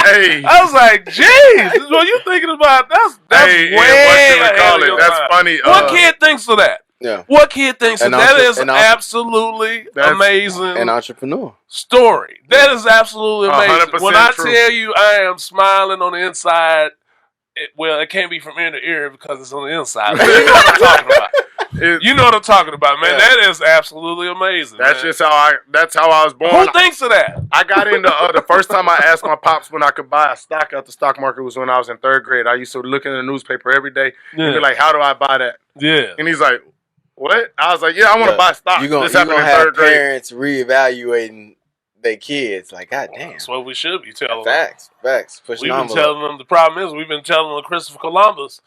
Hey. I was like, jeez, what you thinking about? That's way ahead of your That's time. funny. What kid thinks of that? Yeah. What kid thinks of that? Is absolutely That's amazing. An entrepreneur. Story. That is absolutely amazing. 100% When I true. tell you I am smiling on the inside, it can't be from ear to ear because it's on the inside. But you know what I'm talking about. You know what I'm talking about, man. Yeah. That is absolutely amazing. That's man. just that's how I was born. Who thinks of that? I got into the first time I asked my pops when I could buy a stock at the stock market was when I was in third grade. I used to look in the newspaper every day and be like, how do I buy that? Yeah. And he's like, what? I was like, yeah, I want to buy stock. This happened in third grade. Parents reevaluating their kids. Like, God damn. That's what we should be telling them. Facts. We've been telling them. The problem is we've been telling them Christopher Columbus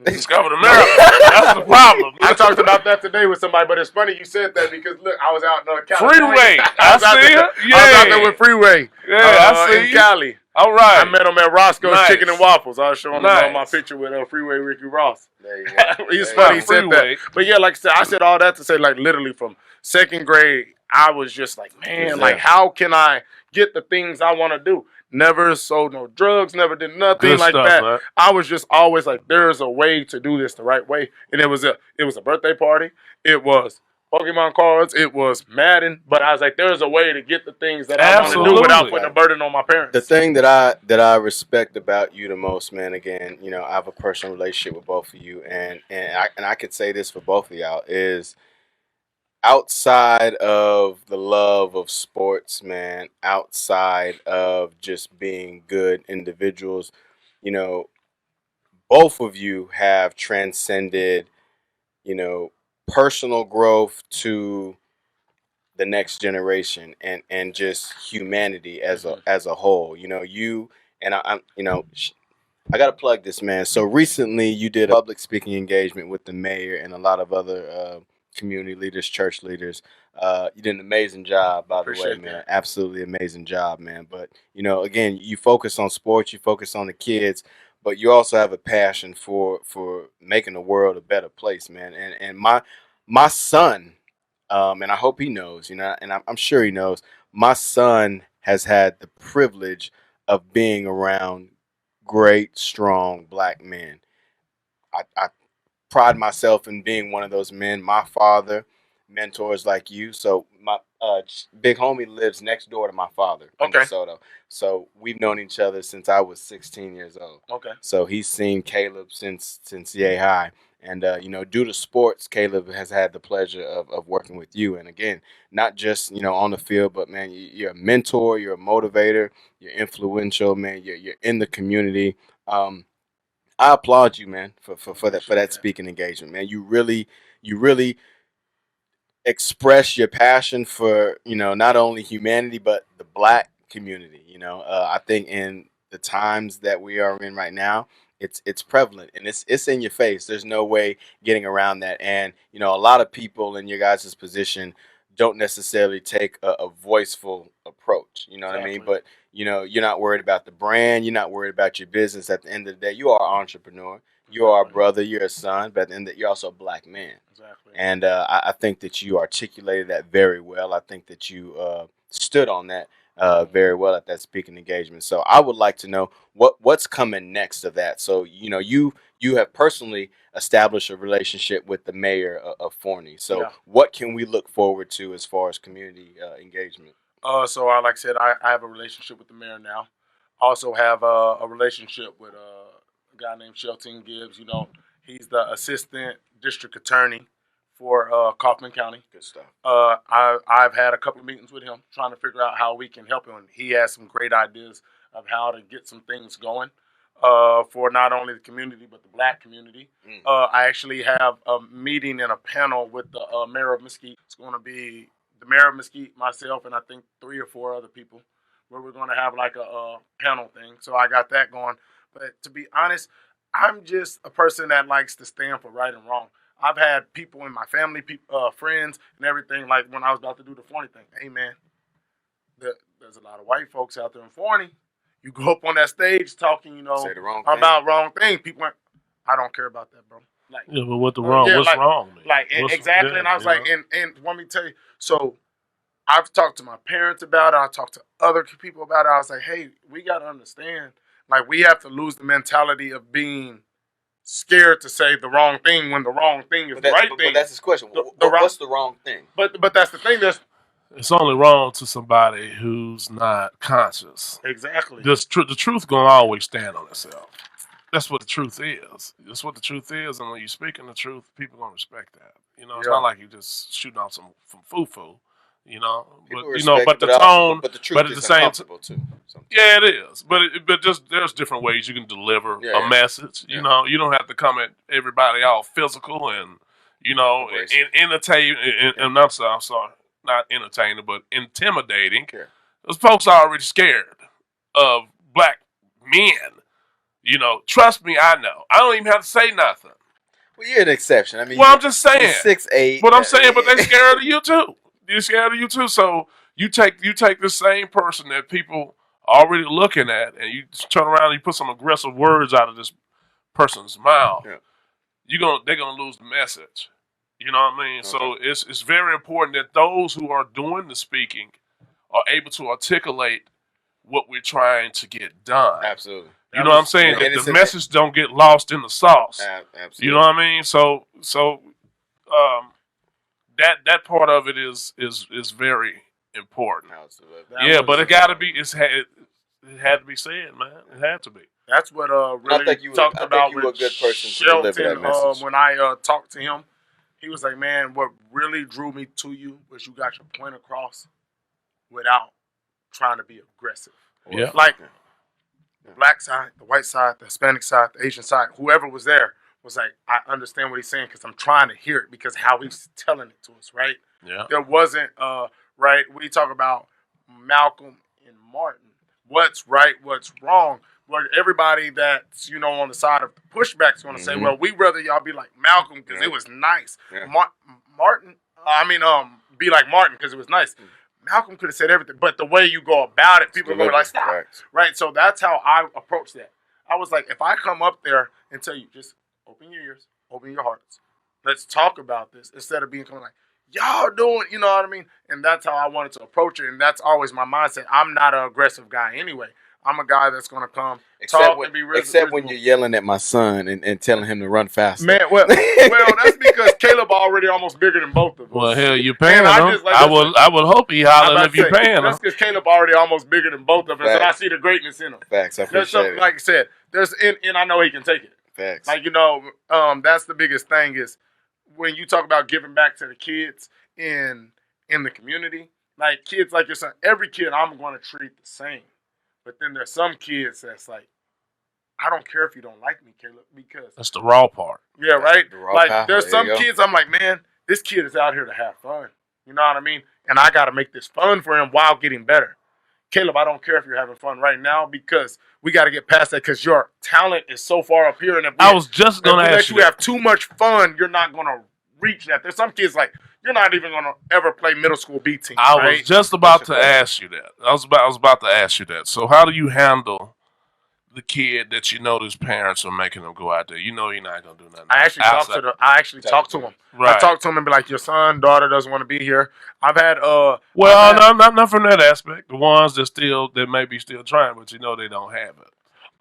discovered America. That's the problem. I talked about that today with somebody, but it's funny you said that because look, I was out in California. Freeway. I was out there with Freeway. Yeah, I see in you. Cali. All right. I met him at Roscoe's Chicken and Waffles. I was showing him my picture with Freeway Ricky Ross. There you go. He's funny. He said that. But yeah, like I said all that to say, like literally from second grade, I was just like, man, like how can I get the things I want to do? Never sold no drugs, never did nothing like that. Man. I was just always like, there's a way to do this the right way. And it was a birthday party. It was Pokemon cards. It was Madden. But I was like, there's a way to get the things that I want to do without putting a burden on my parents. The thing that I respect about you the most, man, again, you know, I have a personal relationship with both of you, and I could say this for both of y'all is, outside of the love of sports, man, outside of just being good individuals, you know, both of you have transcended, you know, personal growth to the next generation and just humanity as a whole. You know, you and I'm you know, I gotta plug this, man. So recently you did a public speaking engagement with the mayor and a lot of other community leaders, church leaders. You did an amazing job, by the way, man. Absolutely amazing job, man. But, you know, again, you focus on sports, you focus on the kids, but you also have a passion for making the world a better place, man. And my son, and I hope he knows, you know, and I'm sure he knows, my son has had the privilege of being around great, strong black men. I pride myself in being one of those men. My father, mentors like you. So my big homie lives next door to my father in DeSoto. So we've known each other since I was 16 years old. Okay. So he's seen Caleb since yay high. And, you know, due to sports, Caleb has had the pleasure of working with you. And again, not just, you know, on the field, but, man, you're a mentor, you're a motivator, you're influential, man, you're in the community. I applaud you, man, for that speaking engagement, man. You really express your passion for, you know, not only humanity but the black community. You know, I think in the times that we are in right now, it's prevalent and it's in your face. There's no way getting around that. And you know, a lot of people in your guys' position don't necessarily take a voiceful approach. You know what I mean? Exactly. But you know, you're not worried about the brand. You're not worried about your business. At the end of the day, you are an entrepreneur. You are a Exactly. brother. You're a son. But at the end, you're also a black man. Exactly. And I think that you articulated that very well. I think that you stood on that very well at that speaking engagement. So I would like to know what's coming next of that. So you know, you have personally established a relationship with the mayor of Forney. So Yeah. what can we look forward to as far as community engagement? So like I said, I have a relationship with the mayor now. I also have a relationship with a guy named Shelton Gibbs. You know, he's the assistant district attorney for Kaufman County. Good stuff. I've had a couple of meetings with him trying to figure out how we can help him. He has some great ideas of how to get some things going for not only the community but the black community. I actually have a meeting and a panel with the mayor of Mesquite. It's going to be the mayor of Mesquite, myself, and I think 3 or 4 other people, where we're going to have like a panel thing. So I got that going. But to be honest, I'm just a person that likes to stand for right and wrong. I've had people in my family, friends, and everything. Like when I was about to do the Forney thing, hey man, there's a lot of white folks out there in Forney. You go up on that stage talking, you know, Say the wrong thing. about wrong things. People went, I don't care about that, bro. Like, Yeah, but what's wrong? yeah, What's like, wrong? Man? like exactly. And I was like, and let me tell you. So I've talked to my parents about it. I talked to other people about it. I was like, hey, we got to understand. Like, we have to lose the mentality of being scared to say the wrong thing when the wrong thing is the right thing. But that's his question. Wrong, what's the wrong thing? But that's the thing. It's only wrong to somebody who's not conscious. Exactly. The truth gonna always stand on itself. That's what the truth is. That's what the truth is, and when you're speaking the truth, people gonna respect that. You know, it's not like you just shooting out some foo-foo. You know, but the tone, but the truth but at is the same uncomfortable too. yeah, it is. But just there's different ways you can deliver a message. You know, you don't have to come at everybody all physical and you know, entertain. And I'm sorry, not entertaining, but intimidating. Those folks are already scared of black men. You know, trust me, I know. I don't even have to say nothing. Well, you're an exception. I mean, well, I'm just saying. 6'8". But I'm saying, but they're scared of you too. They're scared of you too. So you take the same person that people are already looking at, and you turn around and you put some aggressive words out of this person's mouth. Yeah. They're gonna lose the message. You know what I mean? Okay. So it's very important that those who are doing the speaking are able to articulate what we're trying to get done. Absolutely. You know what I'm saying? That the message don't get lost in the sauce. Absolutely. You know what I mean? So that part of it is very important. Yeah, but it gotta be. It had to be said, man. It had to be. That's what really talked about with Shelton. When I talked to him, he was like, "Man, what really drew me to you was you got your point across without trying to be aggressive. Yeah, like the black side, the white side, the Hispanic side, the Asian side, whoever was there was like, I understand what he's saying because I'm trying to hear it because how he's telling it to us, right? Yeah. There wasn't right. We talk about Malcolm and Martin. What's right? What's wrong? Where everybody that's on the side of the pushback is going to say, well, we'd rather y'all be like Malcolm because it was nice. Yeah. Martin, be like Martin because it was nice. Malcolm could have said everything, but the way you go about it, people are going to be like, stop. Right? So that's how I approach that. I was like, if I come up there and tell you, just open your ears, open your hearts. Let's talk about this instead of being like, y'all doing, you know what I mean? And that's how I wanted to approach it. And that's always my mindset. I'm not an aggressive guy anyway. I'm a guy that's going to come, and be reasonable. Except when you're yelling at my son and telling him to run faster. Man, well, that's because Caleb already almost bigger than both of us. Well, hell, you're paying him. I would hope he hollering if you're paying him. That's because Caleb already almost bigger than both of us, and I see the greatness in him. Facts, I appreciate it. Like I said, and I know he can take it. Facts. Like, that's the biggest thing is when you talk about giving back to the kids in the community, like kids like your son, every kid I'm going to treat the same. But then there's some kids that's like, I don't care if you don't like me, Caleb, because that's the raw part. Yeah, right. Like there's some there kids I'm like, man, this kid is out here to have fun. You know what I mean? And I got to make this fun for him while getting better. Caleb, I don't care if you're having fun right now because we got to get past that because your talent is so far up here. And if I was just going to ask you let you have too much fun, you're not going to reach that. There's some kids like, you're not even going to ever play middle school B team. I right? was just about to ask you that. I was about to ask you that. So how do you handle the kid that you know his parents are making him go out there? You know you're not gonna do nothing. I actually talked to him. Right. I talked to him and be like, your son, daughter doesn't want to be here. I've had not from that aspect. The ones that may be still trying, but you know they don't have it.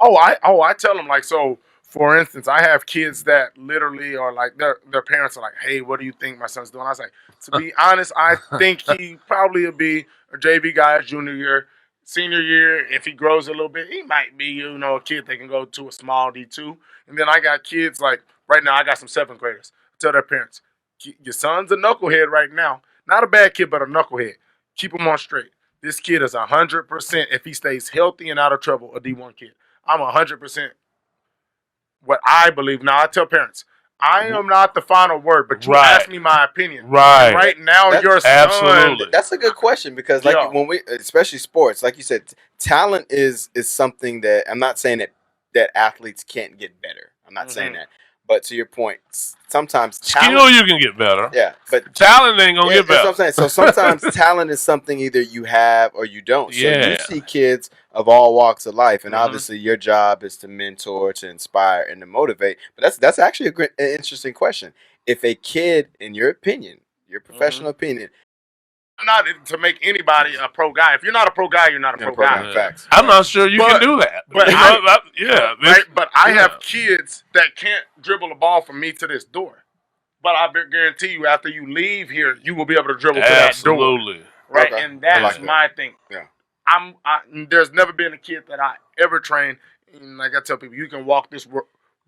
I tell them like, so for instance, I have kids that literally are like their parents are like, hey, what do you think my son's doing? I was like, to be honest, I think he probably will be a JV guy his junior year. Senior year, if he grows a little bit, he might be, a kid that can go to a small D2. And then I got kids like, right now I got some 7th graders. Tell their parents, your son's a knucklehead right now. Not a bad kid, but a knucklehead. Keep him on straight. This kid is 100%, if he stays healthy and out of trouble, a D1 kid. I'm 100% what I believe. Now, I tell parents, I am not the final word, but you ask me my opinion. Right. And right now, your son. Absolutely. That's a good question because, when we, especially sports, like you said, talent is something that I'm not saying that athletes can't get better. I'm not saying that. But to your point, sometimes skill you can get better. Yeah, but talent ain't gonna get better. That's what I'm saying. So sometimes talent is something either you have or you don't. So you see kids of all walks of life, and obviously your job is to mentor, to inspire, and to motivate. But that's actually an interesting question. If a kid, in your opinion, your professional opinion, not to make anybody a pro guy. If you're not a pro guy, you're not a pro guy. Facts. I'm not sure you can do that. But But I have kids that can't dribble a ball from me to this door. But I guarantee you, after you leave here, you will be able to dribble to that door. Absolutely. Right, and that's my thing. Yeah. There's never been a kid that I ever trained. And like I tell people, you can walk this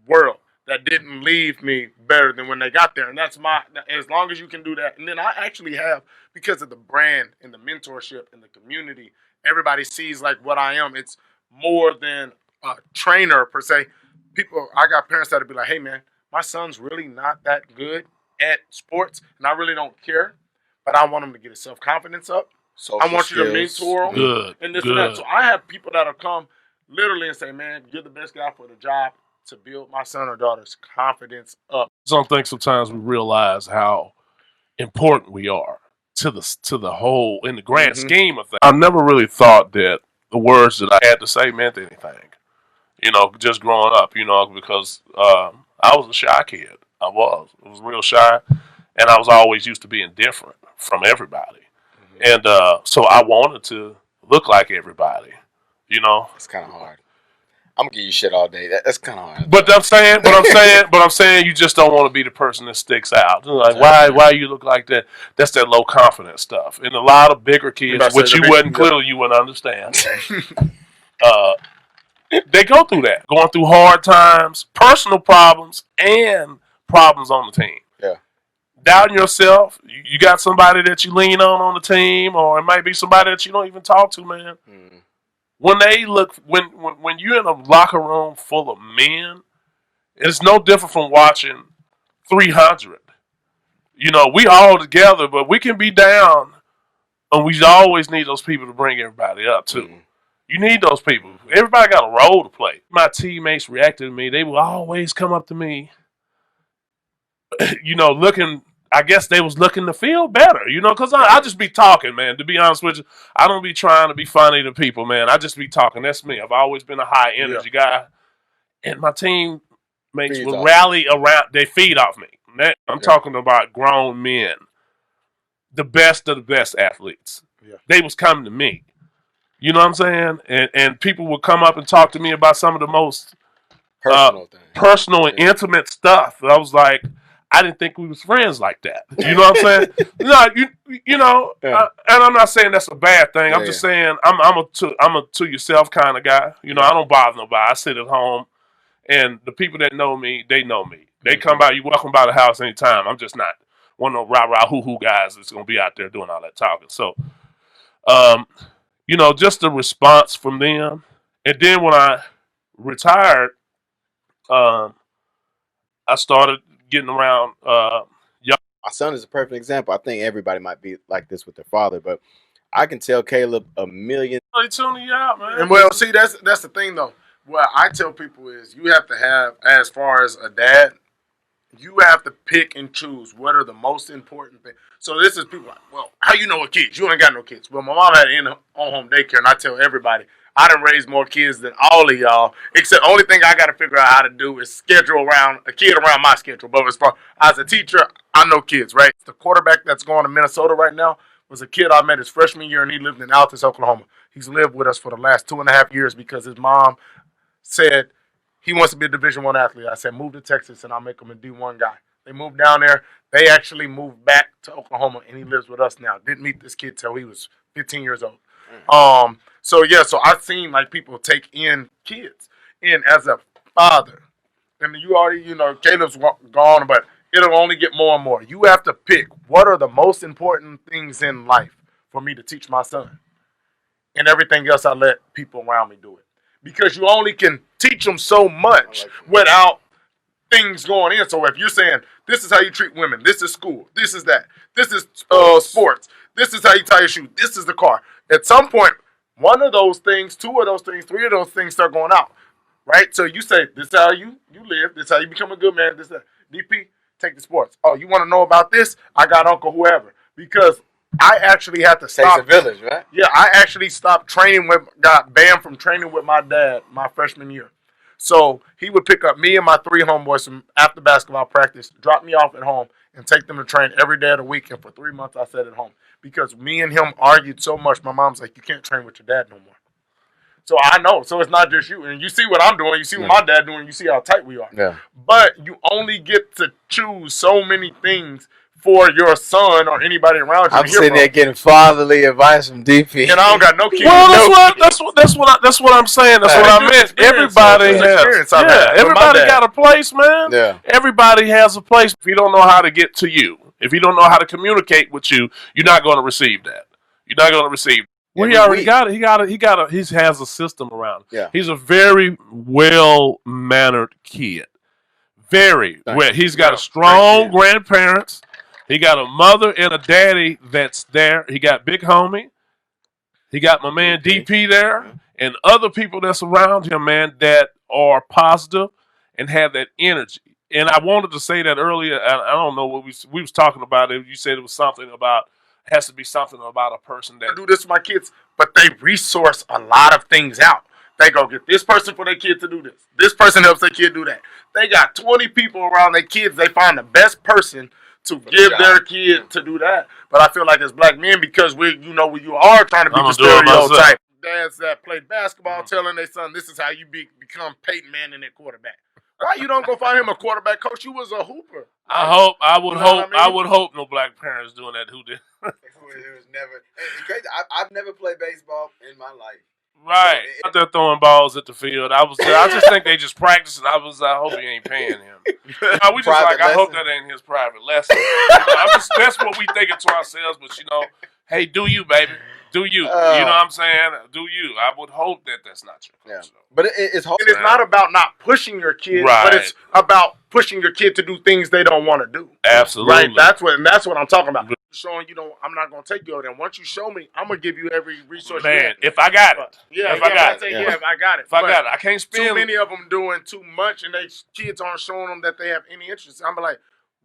world that didn't leave me better than when they got there. And that's as long as you can do that. And then I actually have, because of the brand and the mentorship and the community, everybody sees like what I am. It's more than a trainer per se. I got parents that'll be like, hey man, my son's really not that good at sports and I really don't care, but I want him to get his self-confidence up. Social I want skills. you to mentor him. Good. And this and that. So I have people that'll come literally and say, man, you're the best guy for the job, to build my son or daughter's confidence up. I don't think sometimes we realize how important we are to the whole, in the grand scheme of things. I never really thought that the words that I had to say meant anything. Just growing up, because I was a shy kid. I was real shy, and I was always used to being different from everybody. And so I wanted to look like everybody. It's kind of hard. I'm gonna give you shit all day. That's kind of hard. But I'm saying, you just don't want to be the person that sticks out. Like, why you look like that? That's that low confidence stuff. And a lot of bigger kids, which you wouldn't understand, they go through that, going through hard times, personal problems, and problems on the team. Yeah. Doubting yourself. You got somebody that you lean on the team, or it might be somebody that you don't even talk to, man. When they look, when you're in a locker room full of men, it's no different from watching 300. We all together, but we can be down, and we always need those people to bring everybody up too. You need those people. Everybody got a role to play. My teammates reacted to me. They would always come up to me, looking. I guess they was looking to feel better, because I just be talking, man. To be honest with you, I don't be trying to be funny to people, man. I just be talking. That's me. I've always been a high energy guy, and my teammates would rally around. They feed off me. I'm talking about grown men, the best of the best athletes. Yeah. They was coming to me. You know what I'm saying? And people would come up and talk to me about some of the most personal and intimate stuff. I was like, I didn't think we was friends like that. You know what I'm saying? And I'm not saying that's a bad thing. I'm just saying I'm a to yourself kind of guy. I don't bother nobody. I sit at home, and the people that know me, they know me. They come by. You welcome by the house anytime. I'm just not one of those rah hoo hoo guys that's gonna be out there doing all that talking. So, just the response from them, and then when I retired, I started getting around young. My son is a perfect example. I think everybody might be like this with their father, but I can tell Caleb a million They tuning you out, man. And well, see, that's the thing though. What I tell people is you have to have, as far as a dad, you have to pick and choose what are the most important things. So this is people like, well, how you know what kids? You ain't got no kids. Well, my mom had an on-home daycare, and I tell everybody, I done raised more kids than all of y'all. Except the only thing I got to figure out how to do is schedule around a kid around my schedule. But as far as a teacher, I know kids, right? The quarterback that's going to Minnesota right now was a kid I met his freshman year, and he lived in Altus, Oklahoma. He's lived with us for the last 2.5 years because his mom said he wants to be a Division I athlete. I said, move to Texas and I'll make him a D1 guy. They moved down there. They actually moved back to Oklahoma, and he lives with us now. Didn't meet this kid till he was 15 years old. So I've seen like people take in kids. And as a father, and you already, Caleb's gone, but it'll only get more and more. You have to pick what are the most important things in life for me to teach my son. And everything else, I let people around me do it. Because you only can teach them so much without things going in. So if you're saying, this is how you treat women, this is school, this is that, this is sports, this is how you tie your shoe, this is the car. At some point, one of those things, two of those things, three of those things start going out, right? So you say, this is how you live, this is how you become a good man, this is that. DP, take the sports. Oh, you want to know about this? I got Uncle whoever. Because I actually had to stop. Takes a village, right? Yeah, I actually stopped got banned from training with my dad my freshman year. So he would pick up me and my 3 homeboys from after basketball practice, drop me off at home, and take them to train every day of the week. And for 3 months, I sat at home. Because me and him argued so much, my mom's like, you can't train with your dad no more. So I know. So it's not just you. And you see what I'm doing. You see what my dad doing. You see how tight we are. Yeah. But you only get to choose so many things for your son or anybody around you. I'm sitting there getting fatherly advice from DP, and I don't got no kids. Well, that's what I'm saying. That's what I meant. Everybody has. Everybody got a place, man. Yeah. Everybody has a place. If you don't know how to get to you, if you don't know how to communicate with you, you're not going to receive that. You're not going to receive. Well, he already got it. He has a system around. Yeah. He's a very well-mannered kid. Very well. He's got a strong grandparents. He got a mother and a daddy that's there. He got Big Homie. He got my man DP there. And other people that's around him, man, that are positive and have that energy. And I wanted to say that earlier. I don't know what we was talking about. It. You said it was something about, has to be something about a person that. I do this for my kids, but they resource a lot of things out. They go get this person for their kid to do this. This person helps their kid do that. They got 20 people around their kids. They find the best person to give their kid to do that. But I feel like as black men, because we are trying to be the stereotype. Dads that played basketball telling their son, this is how you become Peyton Manning at quarterback. Why you don't go find him a quarterback coach? You was a hooper. I would hope no black parents doing that who did. It was never. I've never played baseball in my life. Right. Out there throwing balls at the field. I just think they just practicing. I hope he ain't paying him. We just I hope that ain't his private lesson. That's what we thinking to ourselves, but hey, do you, baby. Do you. You know what I'm saying? Do you. I would hope that that's not your coach. Yeah. But it's hard. And it's not about not pushing your kid, but it's about pushing your kid to do things they don't want to do. Absolutely. Right? That's what I'm talking about. Showing I'm not going to take you over there. Once you show me, I'm going to give you every resource. Man, if I got it. If I got it. If I got it. If I got it. I can't spend. Too many of them doing too much, and they kids aren't showing them that they have any interest. I'm like,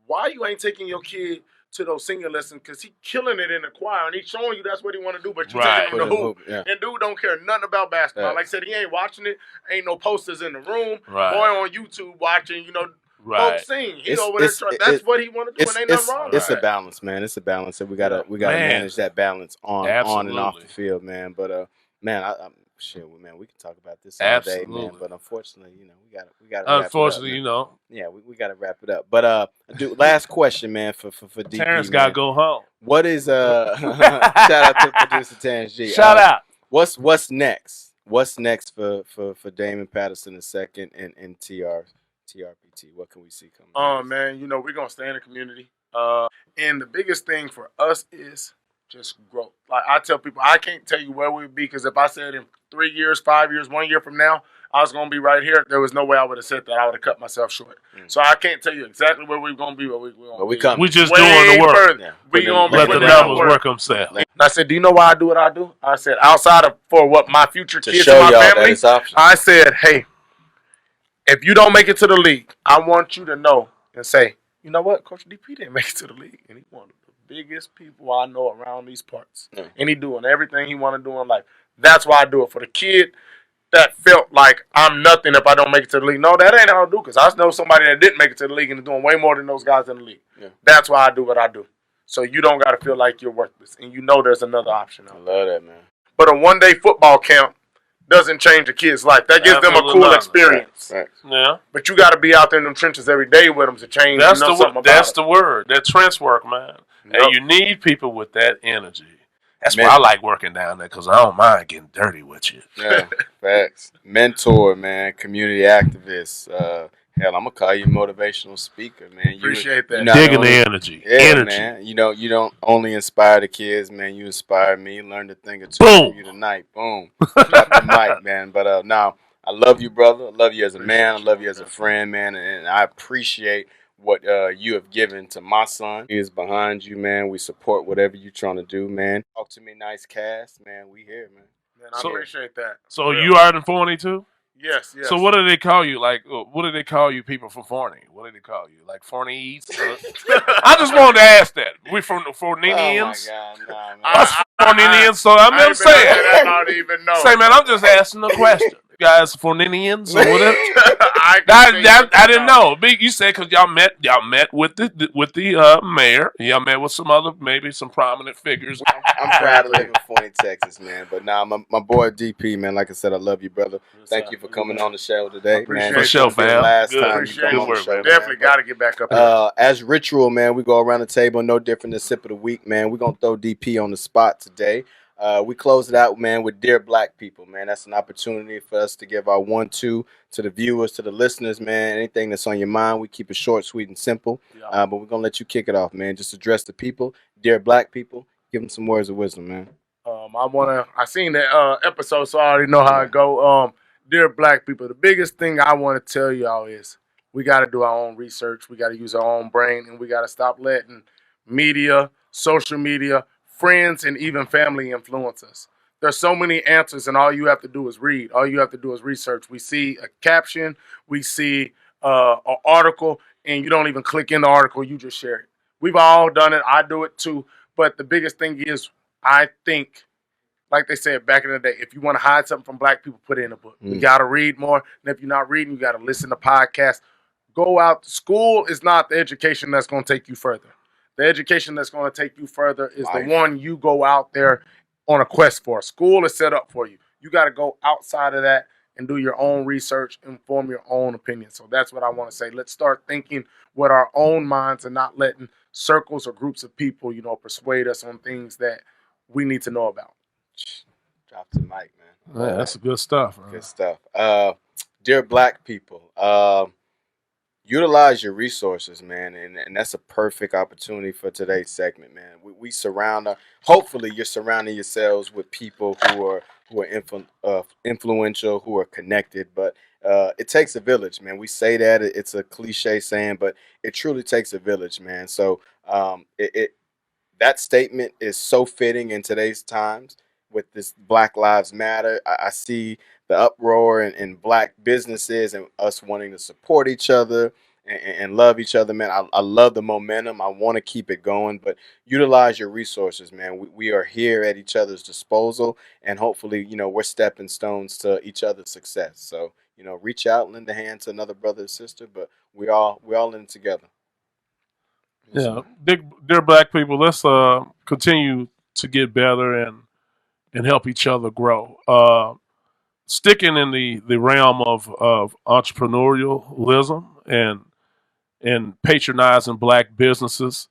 why you ain't taking your kid to those singing lessons? Because he killing it in the choir, and he's showing you that's what he want to do, but you taking him to hoop. Yeah. And dude don't care nothing about basketball. Like I said, he ain't watching it. Ain't no posters in the room. Right. Boy on YouTube watching, folks sing. He over there. That's what he want to do, and ain't nothing wrong with it. It's a balance, man. It's a balance, and we gotta manage that balance on and off the field, man. But man, man, we can talk about this all day, man. But unfortunately, we gotta. Unfortunately, yeah, we gotta wrap it up. But dude, last question, man, for DP. Terrence gotta go home. What is shout out to producer Terrence G. Shout out. What's next? What's next for Daymond Patterson II and TRPT? What can we see coming? Oh man, we're gonna stay in the community. And the biggest thing for us is just growth. Like I tell people, I can't tell you where we'll be because if I said in 3 years, 5 years, 1 year from now, I was going to be right here. There was no way I would have said that. I would have cut myself short. So I can't tell you exactly where we're going to be, but we're going to be. We just way doing the work. Further. Yeah. We going to let the numbers work themselves. And I said, do you know why I do what I do? I said, outside of for what my future To kids show and my y'all family, that it's options. I said, hey, if you don't make it to the league, I want you to know and say, you know what? Coach DP didn't make it to the league, and he's one of the biggest people I know around these parts. And he's doing everything he want to do in life. That's why I do it. For the kid that felt like I'm nothing if I don't make it to the league. No, that ain't how I do, because I know somebody that didn't make it to the league and is doing way more than those guys in the league. Yeah. That's why I do what I do. So you don't got to feel like you're worthless, and you know there's another option out there. I love that, man. But a one-day football camp doesn't change a kid's life. That gives them a cool experience. Right. Yeah. But you got to be out there in them trenches every day with them to change. That's That's the word. That trench work, man. Yep. And you need people with that energy. That's why I like working down there, because I don't mind getting dirty with you. Yeah, facts. Mentor, man. Community activist. Hell, I'm gonna call you motivational speaker, man. Appreciate that. Digging the energy. Yeah, energy. Man. You don't only inspire the kids, man. You inspire me. Learn a thing or two Boom. from you tonight. Boom. Drop the mic, man. But now, I love you, brother. I love you as a man. I love you as a friend, man. And I appreciate what you have given to my son. He is behind you, man. We support whatever you're trying to do, man. Talk to me, nice cast, man. We here, man. I appreciate that. So you are in Forney too? Yes. So what do they call you? Like, what do they call you people from Forney? What do they call you? Like Forney East? I just wanted to ask that. We from the Forninians? Oh my God, nah, man. Us Forninians, so I'm saying. I don't even know. Say, man, I'm just asking a question. You guys Forninians or whatever? I didn't know. You said because y'all met with the mayor. Y'all met with maybe some prominent figures. I'm proud to live in Forney, Texas, man. But now my boy DP, man. Like I said, I love you, brother. Thank you for coming on the show today, man. For sure, fam. Last Good. time you come on the show, definitely got to get back up here. As ritual, man, we go around the table, no different than sip of the week, man. We're gonna throw DP on the spot today. We close it out, man, with Dear Black People, man. That's an opportunity for us to give our 1-2 to the viewers, to the listeners, man. Anything that's on your mind, we keep it short, sweet, and simple. But we're going to let you kick it off, man. Just address the people. Dear Black People, give them some words of wisdom, man. I seen that episode, so I already know how it go. Dear Black People, the biggest thing I want to tell y'all is we got to do our own research. We got to use our own brain, and we got to stop letting media, social media, friends, and even family influence us. There's so many answers, and all you have to do is read. All you have to do is research. We see a caption, we see an article, and you don't even click in the article. You just share it. We've all done it. I do it too. But the biggest thing is, I think, like they said back in the day, if you want to hide something from black people, put it in a book. You got to read more. And if you're not reading, you got to listen to podcasts. Go out. School is not the education that's going to take you further. The education that's going to take you further is the one you go out there on a quest for. School is set up for you. You got to go outside of that and do your own research and form your own opinion. So that's what I want to say. Let's start thinking with our own minds and not letting circles or groups of people, persuade us on things that we need to know about. Drop the mic, man. Yeah, that's good stuff. Man. Good stuff. Dear Black People, utilize your resources, man, and that's a perfect opportunity for today's segment, man. We hopefully you're surrounding yourselves with people who are influential, who are connected, but it takes a village, man. We say that it's a cliche saying, but it truly takes a village, man. So that statement is so fitting in today's times with this Black Lives Matter. I see the uproar in black businesses and us wanting to support each other and love each other, man. I love the momentum. I want to keep it going, but utilize your resources, man. We are here at each other's disposal, and hopefully, we're stepping stones to each other's success. So, reach out, lend a hand to another brother or sister, but we all in it together. Yeah, dear Black people, let's continue to get better and help each other grow. Sticking in the realm of entrepreneurialism and patronizing black businesses,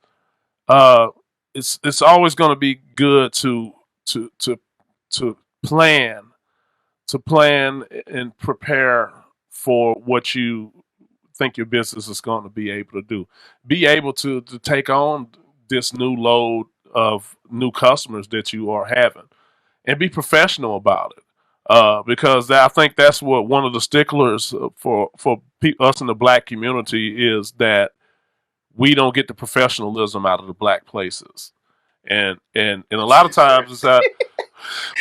it's always going to be good to plan and prepare for what you think your business is going to be able to do. Be able to take on this new load of new customers that you are having, and be professional about it. because I think that's what one of the sticklers for us in the black community is, that we don't get the professionalism out of the black places, and a lot of times it's that.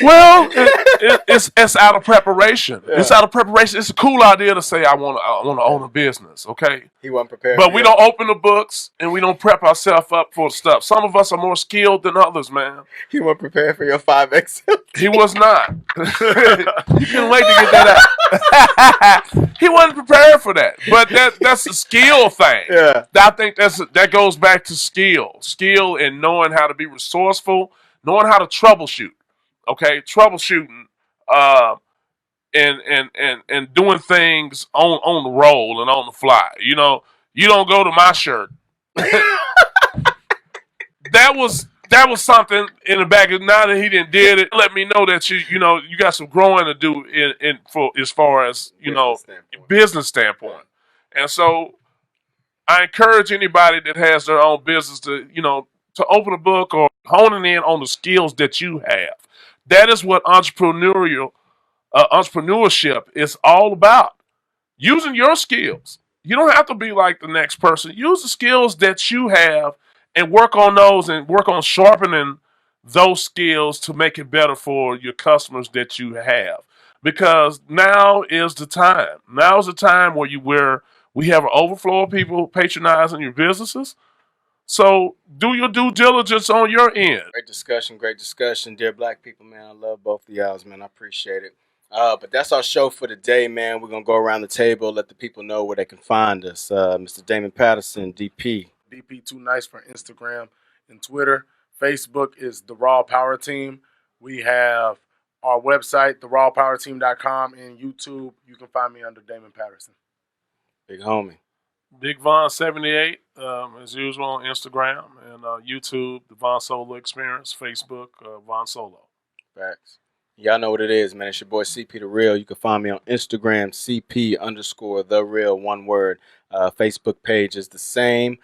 Well, it's out of preparation. Yeah. It's out of preparation. It's a cool idea to say I want to own a business. Okay, he wasn't prepared. But we don't open the books and we don't prep ourselves up for the stuff. Some of us are more skilled than others, man. He wasn't prepared for your 5X. He was not. You couldn't wait to get that out. He wasn't prepared for that. But that's a skill thing. Yeah, I think that goes back to skill in knowing how to be resourceful, knowing how to troubleshoot. Okay, troubleshooting, and doing things on the roll and on the fly. You know, you don't go to my shirt. That was something in the back. Now that he didn't did it, let me know that you got some growing to do for as far as business standpoint. And so I encourage anybody that has their own business to open a book or honing in on the skills that you have. That is what entrepreneurship is all about. Using your skills. You don't have to be like the next person. Use the skills that you have and work on those and work on sharpening those skills to make it better for your customers that you have. Because now is the time. Now is the time where we have an overflow of people patronizing your businesses. So do your due diligence on your end. Great discussion, dear black people, man. I love both of y'all, man. I appreciate it. But that's our show for today, man. We're gonna go around the table, let the people know where they can find us. Mr. Daymond Patterson, DP. DP Too Nice for Instagram and Twitter. Facebook is The Raw Power Team. We have our website, therawpowerteam.com, and YouTube. You can find me under Daymond Patterson. Big homie. Big Von 78, as usual on Instagram and YouTube, the Von Solo Experience, Facebook, Von Solo. Facts. Y'all know what it is, man. It's your boy CP The Real. You can find me on Instagram, CP_The Real, one word. Facebook page is the same.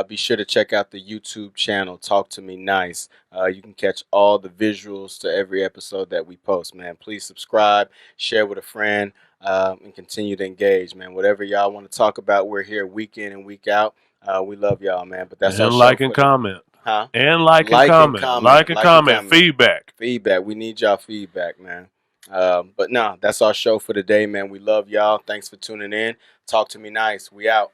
Be sure to check out the YouTube channel, Talk to Me Nice. You can catch all the visuals to every episode that we post, man. Please subscribe, share with a friend, and continue to engage, man. Whatever y'all want to talk about, we're here week in and week out. We love y'all, man. But that's our show. Like and comment. Huh? And like and comment. Like and comment. Feedback. We need y'all feedback, man. But no, that's our show for today, man. We love y'all. Thanks for tuning in. Talk to Me Nice. We out.